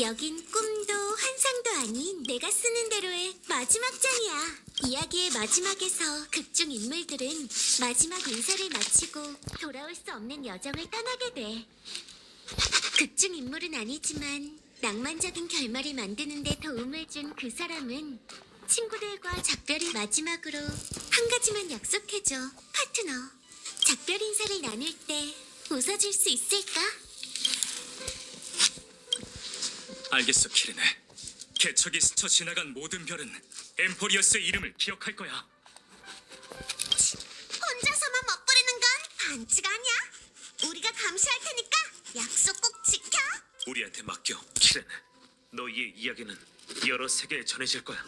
여긴 꿈도 환상도 아닌 내가 쓰는 대로의 마지막 장이야. 이야기의 마지막에서 극중 인물들은 마지막 인사를 마치고 돌아올 수 없는 여정을 떠나게 돼. 극중 인물은 아니지만 낭만적인 결말을 만드는 데 도움을 준 그 사람은 친구들과 작별을 마지막으로 한 가지만 약속해줘. 파트너. 작별 인사를 나눌 때 웃어줄 수 있을까? 알겠어, 키르네. 개척이 스쳐 지나간 모든 별은 엠포리어스의 이름을 기억할 거야. 혼자서만 멋부리는 건 반칙 아니야? 우리가 감시할 테니까 약속 꼭 지켜. 우리한테 맡겨. 키렌, 너희의 이야기는 여러 세계에 전해질 거야.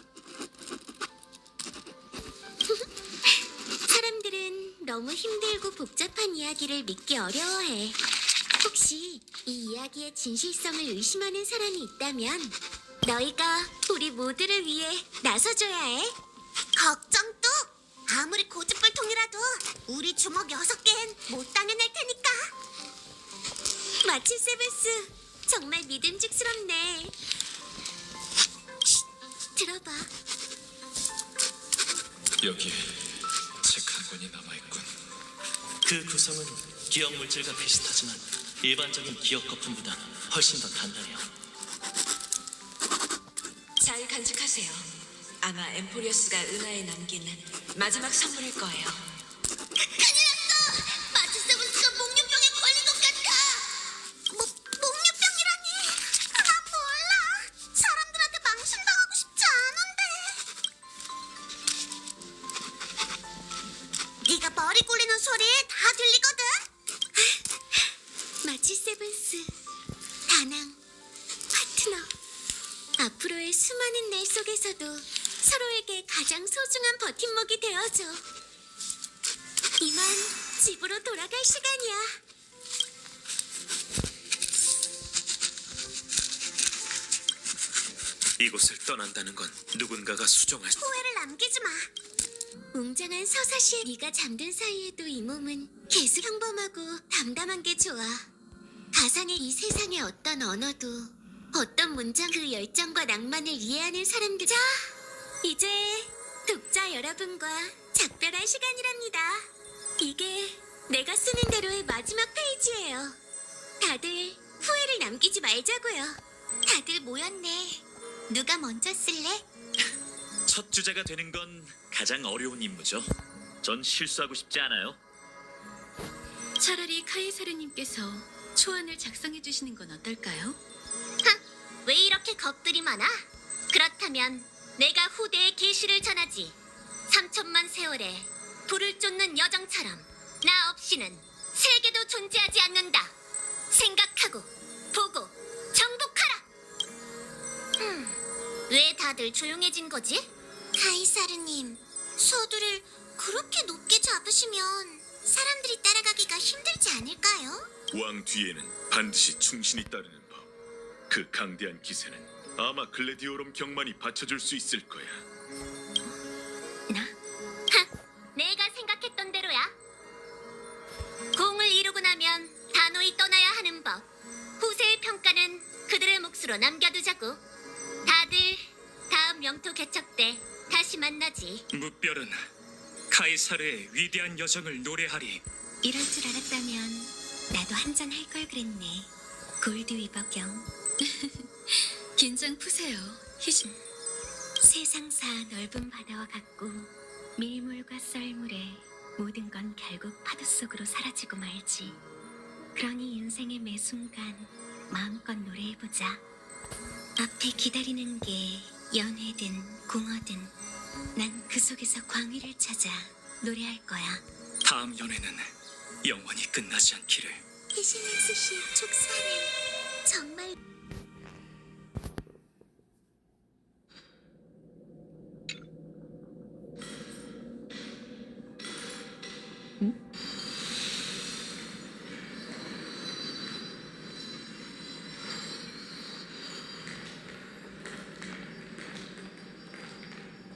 사람들은 너무 힘들고 복잡한 이야기를 믿기 어려워해. 혹시 이 이야기의 진실성을 의심하는 사람이 있다면 너희가 우리 모두를 위해 나서줘야 해. 걱정 뚝! 아무리 고집불통이라도 우리 주먹 6개엔 못 당해낼 테니까. 마치 세븐스, 정말 믿음직스럽네. 쉿, 들어봐. 여기에 책 한 권이 남아있군. 그 구성은 기억 물질과 비슷하지만 일반적인 기억 거품보다 훨씬 더 단단해요. 잘 간직하세요. 아마 엠포리어스가 은하에 남기는 마지막 선물일 거예요. 큰일 났어! 마치 세븐스가 목류병에 걸린 것 같아! 목류병이라니! 난 몰라! 사람들한테 망신당하고 싶지 않은데! 네가 머리 굴리는 소리 다 들리거든? 마치 세븐스, 다낭, 파트너. 앞으로의 수많은 날 속에서도 서로에게 가장 소중한 버팀목이 되어줘. 이만 집으로 돌아갈 시간이야. 이곳을 떠난다는 건 누군가가 수정할 수... 후회를 남기지 마. 웅장한 서사시에 네가 잠든 사이에도 이 몸은 계속 평범하고 담담한 게 좋아. 가상의 이 세상의 어떤 언어도 어떤 문장 그 열정과 낭만을 이해하는 사람들. 자, 이제 독자 여러분과 작별할 시간이랍니다. 이게 내가 쓰는 대로의 마지막 페이지예요. 다들 후회를 남기지 말자고요. 다들 모였네. 누가 먼저 쓸래? 첫 주자가 되는 건 가장 어려운 임무죠. 전 실수하고 싶지 않아요. 차라리 카이사르님께서 초안을 작성해 주시는 건 어떨까요? 왜 이렇게 겁들이 많아? 그렇다면 내가 후대에 계시를 전하지. 3천만 세월에 불을 쫓는 여정처럼 나 없이는 세계도 존재하지 않는다. 생각하고 보고 정복하라. 왜 다들 조용해진 거지? 카이사르님, 서두를 그렇게 높게 잡으시면 사람들이 따라가기가 힘들지 않을까요? 왕 뒤에는 반드시 충신이 따르는 법. 그 강대한 기세는 아마 글래디오롬 경만이 받쳐줄 수 있을 거야. 내가 생각했던 대로야. 공을 이루고 나면 단호히 떠나야 하는 법. 후세의 평가는 그들의 몫으로 남겨두자고. 다들 다음 영토 개척 때 다시 만나지. 무별은 카이사르의 위대한 여정을 노래하리. 이럴 줄 알았다면 나도 한잔 할 걸 그랬네. 골드 위버경. 긴장 푸세요. 희준. 세상사 넓은 바다와 같고 밀물과 썰물에 모든 건 결국 파도 속으로 사라지고 말지. 그러니 인생의 매 순간 마음껏 노래해보자. 앞에 기다리는 게 연회든 공허든 난 그 속에서 광위를 찾아 노래할 거야. 다음 연애는 영원히 끝나지 않기를. 히시네스시의 촉사는 정말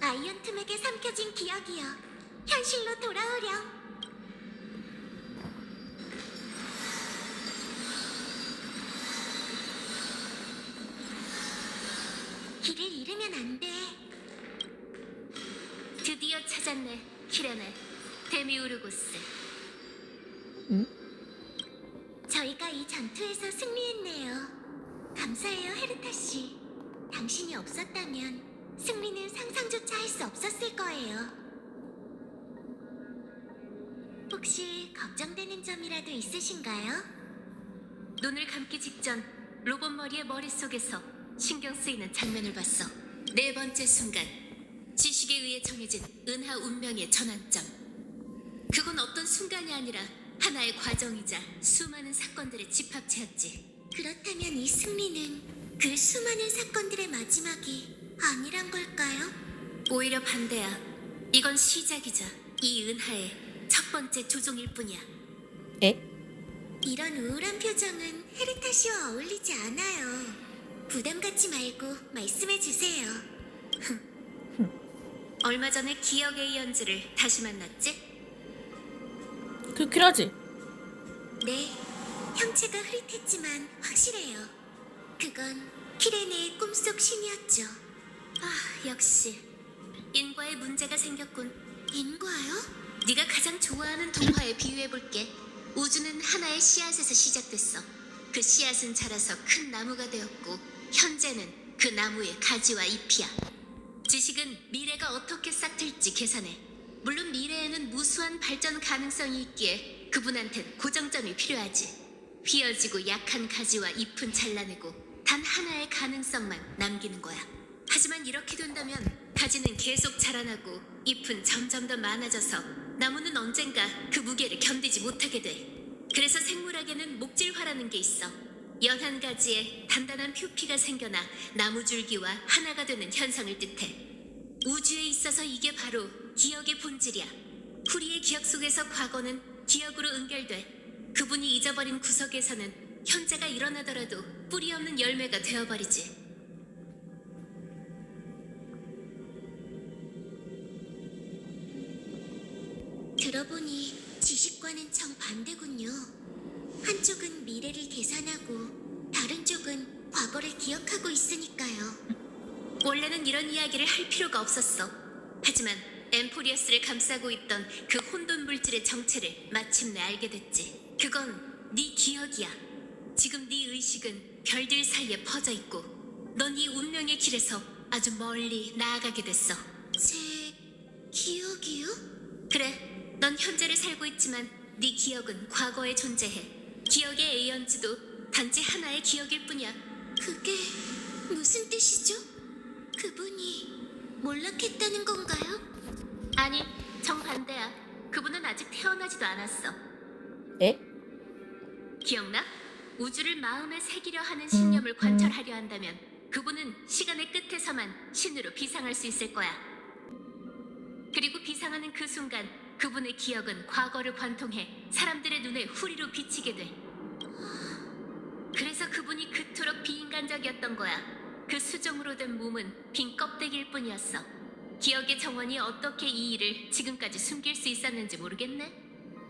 아이언틈에게 삼켜진 기억이여 현실로 돌아오렴. 길을 잃으면 안 돼. 드디어 찾았네, 키레네. 데미우르고스. 저희가 이 전투에서 승리했네요. 감사해요, 헤르타 씨. 당신이 없었다면 승리는 상상조차 할 수 없었을 거예요. 혹시 걱정되는 점이라도 있으신가요? 눈을 감기 직전 로봇 머리의 머릿속에서 신경 쓰이는 장면을 봤어. 네 번째 순간, 지식에 의해 정해진 은하 운명의 전환점. 그건 어떤 순간이 아니라 하나의 과정이자 수많은 사건들의 집합체였지. 그렇다면 이 승리는 그 수많은 사건들의 마지막이 아니란 걸까요? 오히려 반대야. 이건 시작이자 이 은하의 첫 번째 조종일 뿐이야. 에? 이런 우울한 표정은 헤르타 씨와 어울리지 않아요. 부담 갖지 말고 말씀해 주세요. 얼마 전에 기억의 이언즈를 다시 만났지? 그렇긴 하지. 네, 형체가 흐릿했지만 확실해요. 그건 키레네의 꿈속 신이었죠. 아, 역시 인과에 문제가 생겼군. 인과요? 네가 가장 좋아하는 동화에 비유해볼게. 우주는 하나의 씨앗에서 시작됐어. 그 씨앗은 자라서 큰 나무가 되었고 현재는 그 나무의 가지와 잎이야. 지식은 미래가 어떻게 싹틀지 계산해. 물론 미래에는 무수한 발전 가능성이 있기에 그분한텐 고정점이 필요하지. 휘어지고 약한 가지와 잎은 잘라내고 단 하나의 가능성만 남기는 거야. 하지만 이렇게 된다면 가지는 계속 자라나고 잎은 점점 더 많아져서 나무는 언젠가 그 무게를 견디지 못하게 돼. 그래서 생물학에는 목질화라는 게 있어. 연한 가지에 단단한 표피가 생겨나 나무줄기와 하나가 되는 현상을 뜻해. 우주에 있어서 이게 바로 기억의 본질이야. 후리의 기억 속에서 과거는 기억으로 연결돼. 그분이 잊어버린 구석에서는 현재가 일어나더라도 뿌리 없는 열매가 되어버리지. 들어보니 지식과는 정반대군요. 한쪽은 미래를 계산하고 다른 쪽은 과거를 기억하고 있으니까요. 원래는 이런 이야기를 할 필요가 없었어. 하지만 엠포리어스를 감싸고 있던 그 혼돈 물질의 정체를 마침내 알게 됐지. 그건 네 기억이야. 지금 네 의식은 별들 사이에 퍼져 있고 넌 이 운명의 길에서 아주 멀리 나아가게 됐어. 제 기억이요? 그래, 넌 현재를 살고 있지만 네 기억은 과거에 존재해. 기억의 에이언즈도 단지 하나의 기억일 뿐이야. 그게 무슨 뜻이죠? 그분이 몰락했다는 건가요? 아니, 정반대야. 그분은 아직 태어나지도 않았어. 에? 기억나? 우주를 마음에 새기려 하는 신념을 관철하려 한다면 그분은 시간의 끝에서만 신으로 비상할 수 있을 거야. 그리고 비상하는 그 순간 그분의 기억은 과거를 관통해 사람들의 눈에 후리로 비치게 돼. 그래서 그분이 그토록 비인간적이었던 거야. 그 수정으로 된 몸은 빈 껍데기일 뿐이었어. 기억의 정원이 어떻게 이 일을 지금까지 숨길 수 있었는지 모르겠네.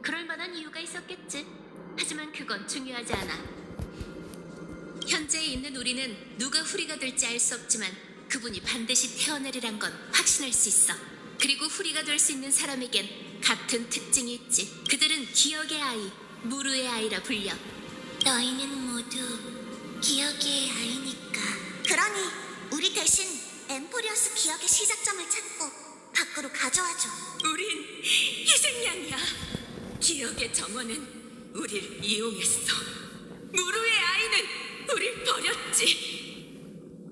그럴 만한 이유가 있었겠지. 하지만 그건 중요하지 않아. 현재에 있는 우리는 누가 후리가 될지 알 수 없지만 그분이 반드시 태어나리란 건 확신할 수 있어. 그리고 후리가 될 수 있는 사람에겐 같은 특징이 있지. 그들은 기억의 아이, 무르의 아이라 불려. 너희는 모두 기억의 아이니까. 그러니 우리 대신 엠포리어스 기억의 시작점을 찾고 밖으로 가져와줘. 우린 희생양이야. 기억의 정원은 우릴 이용했어. 무르의 아이는 우릴 버렸지.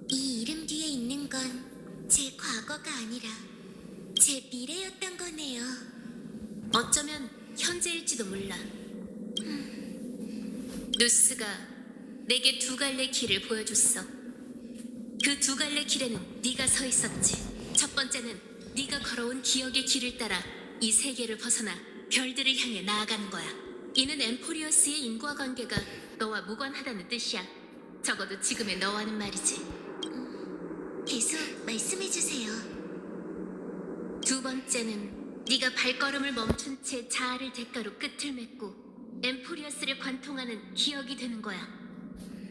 이 이름 뒤에 있는 건 제 과거가 아니라 제 미래였던 거네요. 어쩌면 현재일지도 몰라. 누스가 내게 두 갈래 길을 보여줬어. 그 두 갈래 길에는 네가 서 있었지. 첫 번째는 네가 걸어온 기억의 길을 따라 이 세계를 벗어나 별들을 향해 나아가는 거야. 이는 엠포리어스의 인과관계가 너와 무관하다는 뜻이야. 적어도 지금의 너와는 말이지. 계속 말씀해주세요. 두 번째는 네가 발걸음을 멈춘 채 자아를 대가로 끝을 맺고 엠포리어스를 관통하는 기억이 되는 거야.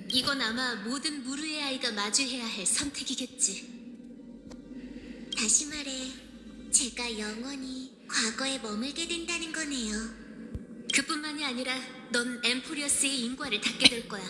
이건 아마 모든 무르의 아이가 마주해야 할 선택이겠지. 다시 말해, 제가 영원히 과거에 머물게 된다는 거네요. 그뿐만이 아니라 넌 엠포리어스의 인과를 닫게 될 거야.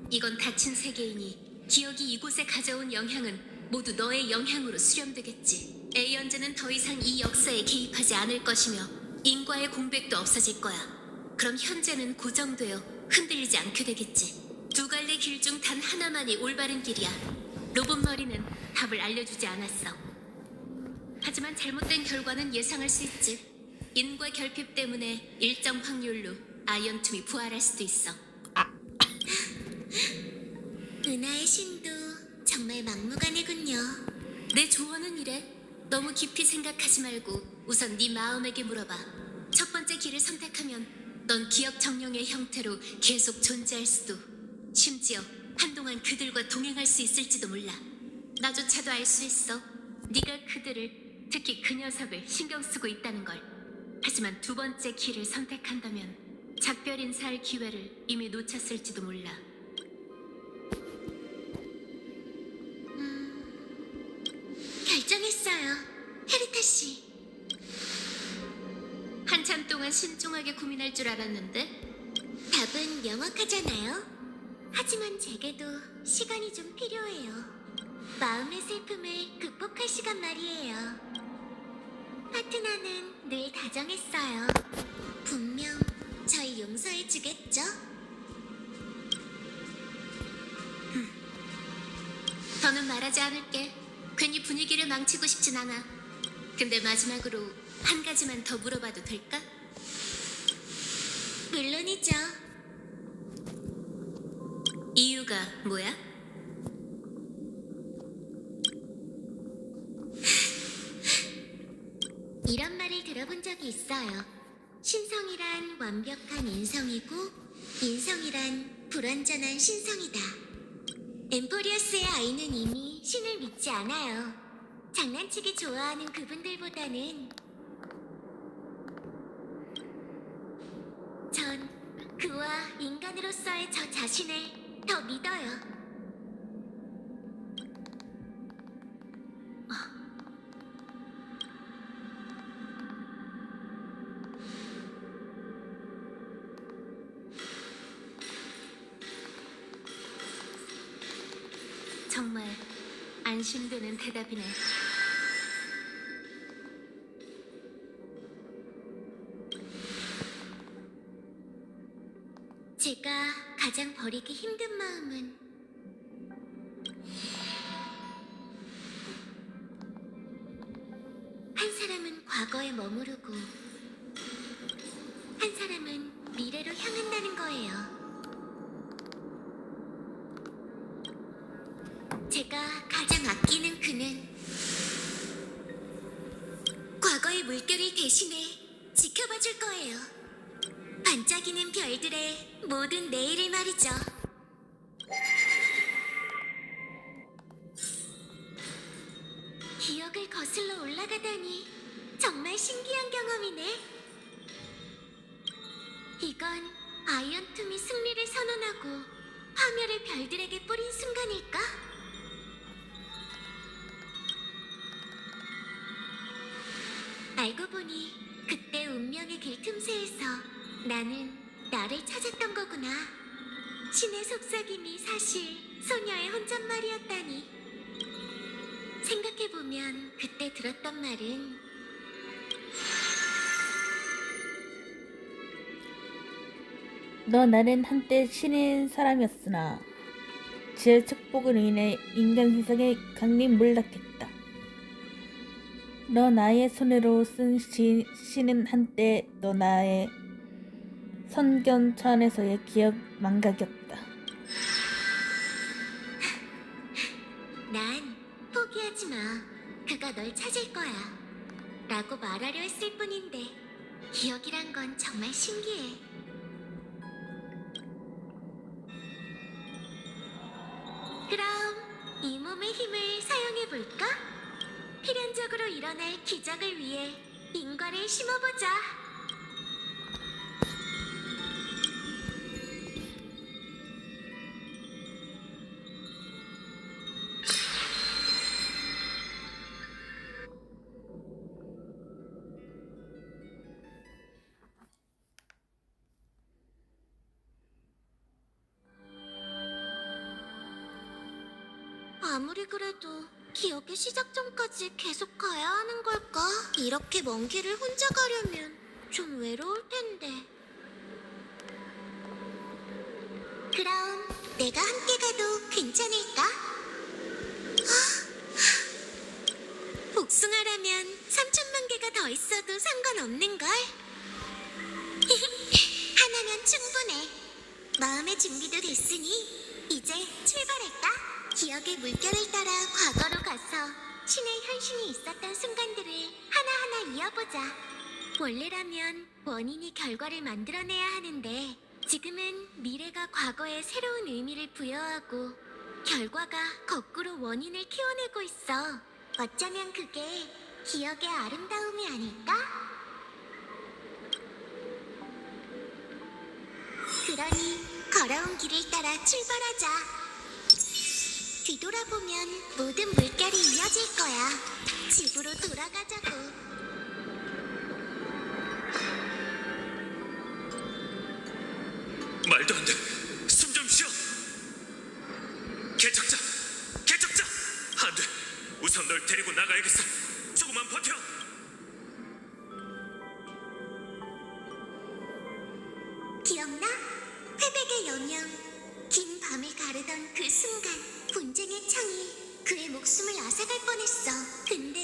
이건 닫힌 세계이니 기억이 이곳에 가져온 영향은 모두 너의 영향으로 수렴되겠지. 에이언즈는 더 이상 이 역사에 개입하지 않을 것이며 인과의 공백도 없어질 거야. 그럼 현재는 고정되어 흔들리지 않게 되겠지. 두 갈래 길 중 단 하나만이 올바른 길이야. 로봇 머리는 답을 알려주지 않았어. 하지만 잘못된 결과는 예상할 수 있지. 인과 결핍 때문에 일정 확률로 아이언툼이 부활할 수도 있어. 은하의 신도 정말 막무가내군요. 내 조언은 이래. 너무 깊이 생각하지 말고 우선 네 마음에게 물어봐. 첫 번째 길을 선택하면 넌 기억 정령의 형태로 계속 존재할 수도, 심지어 한동안 그들과 동행할 수 있을지도 몰라. 나조차도 알 수 있어. 네가 그들을, 특히 그 녀석을 신경 쓰고 있다는 걸. 하지만 두 번째 길을 선택한다면 작별 인사할 기회를 이미 놓쳤을지도 몰라. 결정했어요, 헤리타 씨. 한참 동안 신중하게 고민할 줄 알았는데 답은 명확하잖아요. 하지만 제게도 시간이 좀 필요해요. 마음의 슬픔을 극복할 시간 말이에요. 파트너는 늘 다정했어요. 분명 저희 용서해 주겠죠? 더는 말하지 않을게. 괜히 분위기를 망치고 싶진 않아. 근데 마지막으로 한 가지만 더 물어봐도 될까? 물론이죠. 이유가 뭐야? 이런 말을 들어본 적이 있어요. 신성이란 완벽한 인성이고 인성이란 불완전한 신성이다. 엠포리어스의 아이는 이미 신을 믿지 않아요. 장난치기 좋아하는 그분들보다는 전 그와 인간으로서의 저 자신을 더 믿어요. 정말 안심되는 대답이네. 제가 가장 버리기 힘든 마음은 한 사람은 과거에 머무르고 한 사람은 미래로 향한다는 거예요. 제가 가장 아끼는 그는 과거의 물결을 대신해 지켜봐 줄 거예요. 반짝이는 별들의 모든 내일을 말이죠. 기억을 거슬러 올라가다니 정말 신기한 경험이네. 이건 아이언툼이 승리를 선언하고 화멸을 별들에게 뿌린 순간일까? 알고 보니 그때 운명의 길 틈새에서 나는 나를 찾았던 거구나. 신의 속삭임이 사실 소녀의 혼잣말이었다니. 생각해보면 그때 들었던 말은 너 나는 한때 신인 사람이었으나 지의 축복으로 인해 인간 세상에 강림몰락했다. 너 나의 손으로 쓴 시는 한때 너 나의 선견 차원에서의 기억 망각이었다. 난 포기하지 마. 그가 널 찾을 거야. 라고 말하려 했을 뿐인데 기억이란 건 정말 신기해. 그럼 이 몸의 힘을 사용해볼까? 필연적으로 일어날 기적을 위해 인과를 심어보자. 아무리 그래도 기억의 시작 전까지 계속 가야 하는 걸까? 이렇게 먼 길을 혼자 가려면 좀 외로울 텐데. 그럼 내가 함께 가도 괜찮을까? 복숭아라면 3천만 개가 더 있어도 상관없는걸? 하나면 충분해. 마음의 준비도 됐으니 이제 출발할까? 기억의 물결을 따라 과거로 가서 신의 현신이 있었던 순간들을 하나하나 이어보자. 원래라면 원인이 결과를 만들어내야 하는데 지금은 미래가 과거에 새로운 의미를 부여하고 결과가 거꾸로 원인을 키워내고 있어. 어쩌면 그게 기억의 아름다움이 아닐까? 그러니 걸어온 길을 따라 출발하자. 뒤돌아보면 모든 물결이 이어질 거야. 집으로 돌아가자고. 말도 안 돼. 숨 좀 쉬어. 개척자, 개척자. 안 돼. 우선 널 데리고 나가야겠어. 조금만 버텨. 기억나? 회백의 영영, 긴 밤을 가르던 그 순간 분쟁의 창이 그의 목숨을 앗아갈 뻔했어. 근데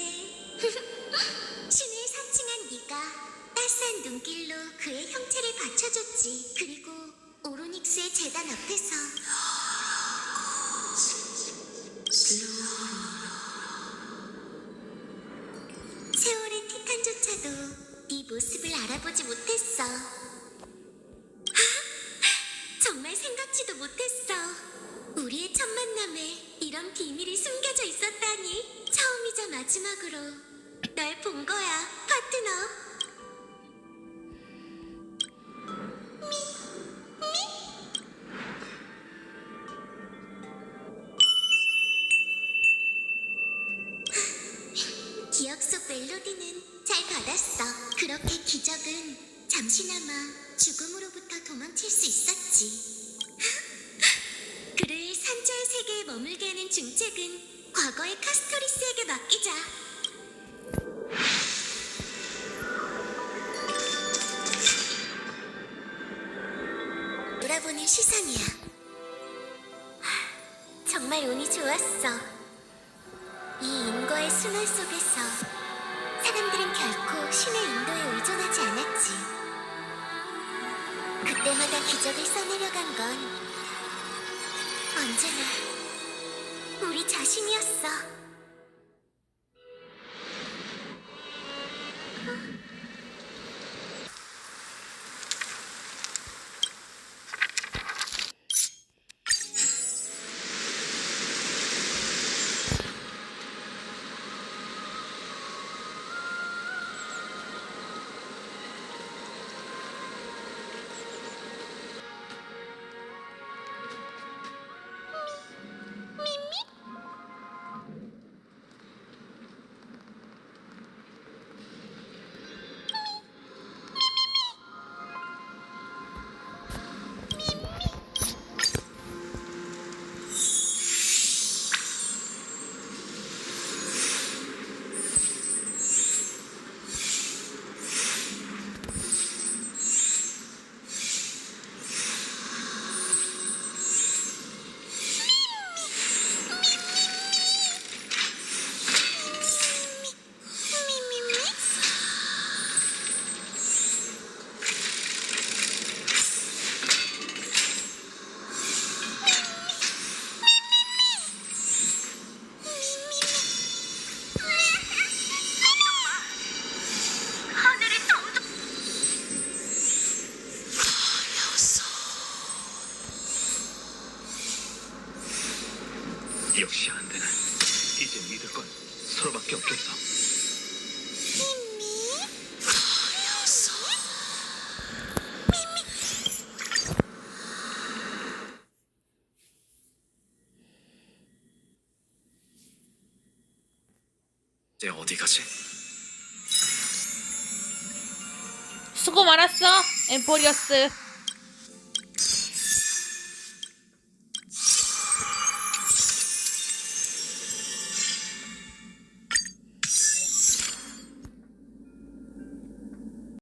신을 사칭한 네가 따스한 눈길로 그의 형체를 받쳐줬지. 그리고 오로닉스의 재단 앞에서 세월의 티탄조차도 네 모습을 알아보지 못했어. 정말 생각지도 못했어. 우리의 첫 만남에 이런 비밀이 숨겨져 있었다니. 처음이자 마지막으로 널 본 거야, 파트너. 기억 속 멜로디는 잘 받았어. 그렇게 기적은 잠시나마 죽음으로부터 도망칠 수 있었지. 그를 산자의 세계에 머물게 하는 중책은 과거의 카스토리스에게 맡기자. 돌아보는 시선이야. 정말 운이 좋았어. 이 인과의 순환 속에서 사람들은 결코 신의 인도에 의존하지 않았지. 그때마다 기적을 써내려간 건 언제나 우리 자신이었어. 역시 안 되네. 이제 믿을 건 서로밖에 없겠어. 이제 어디 가지? 수고 많았어, 엠포리어스.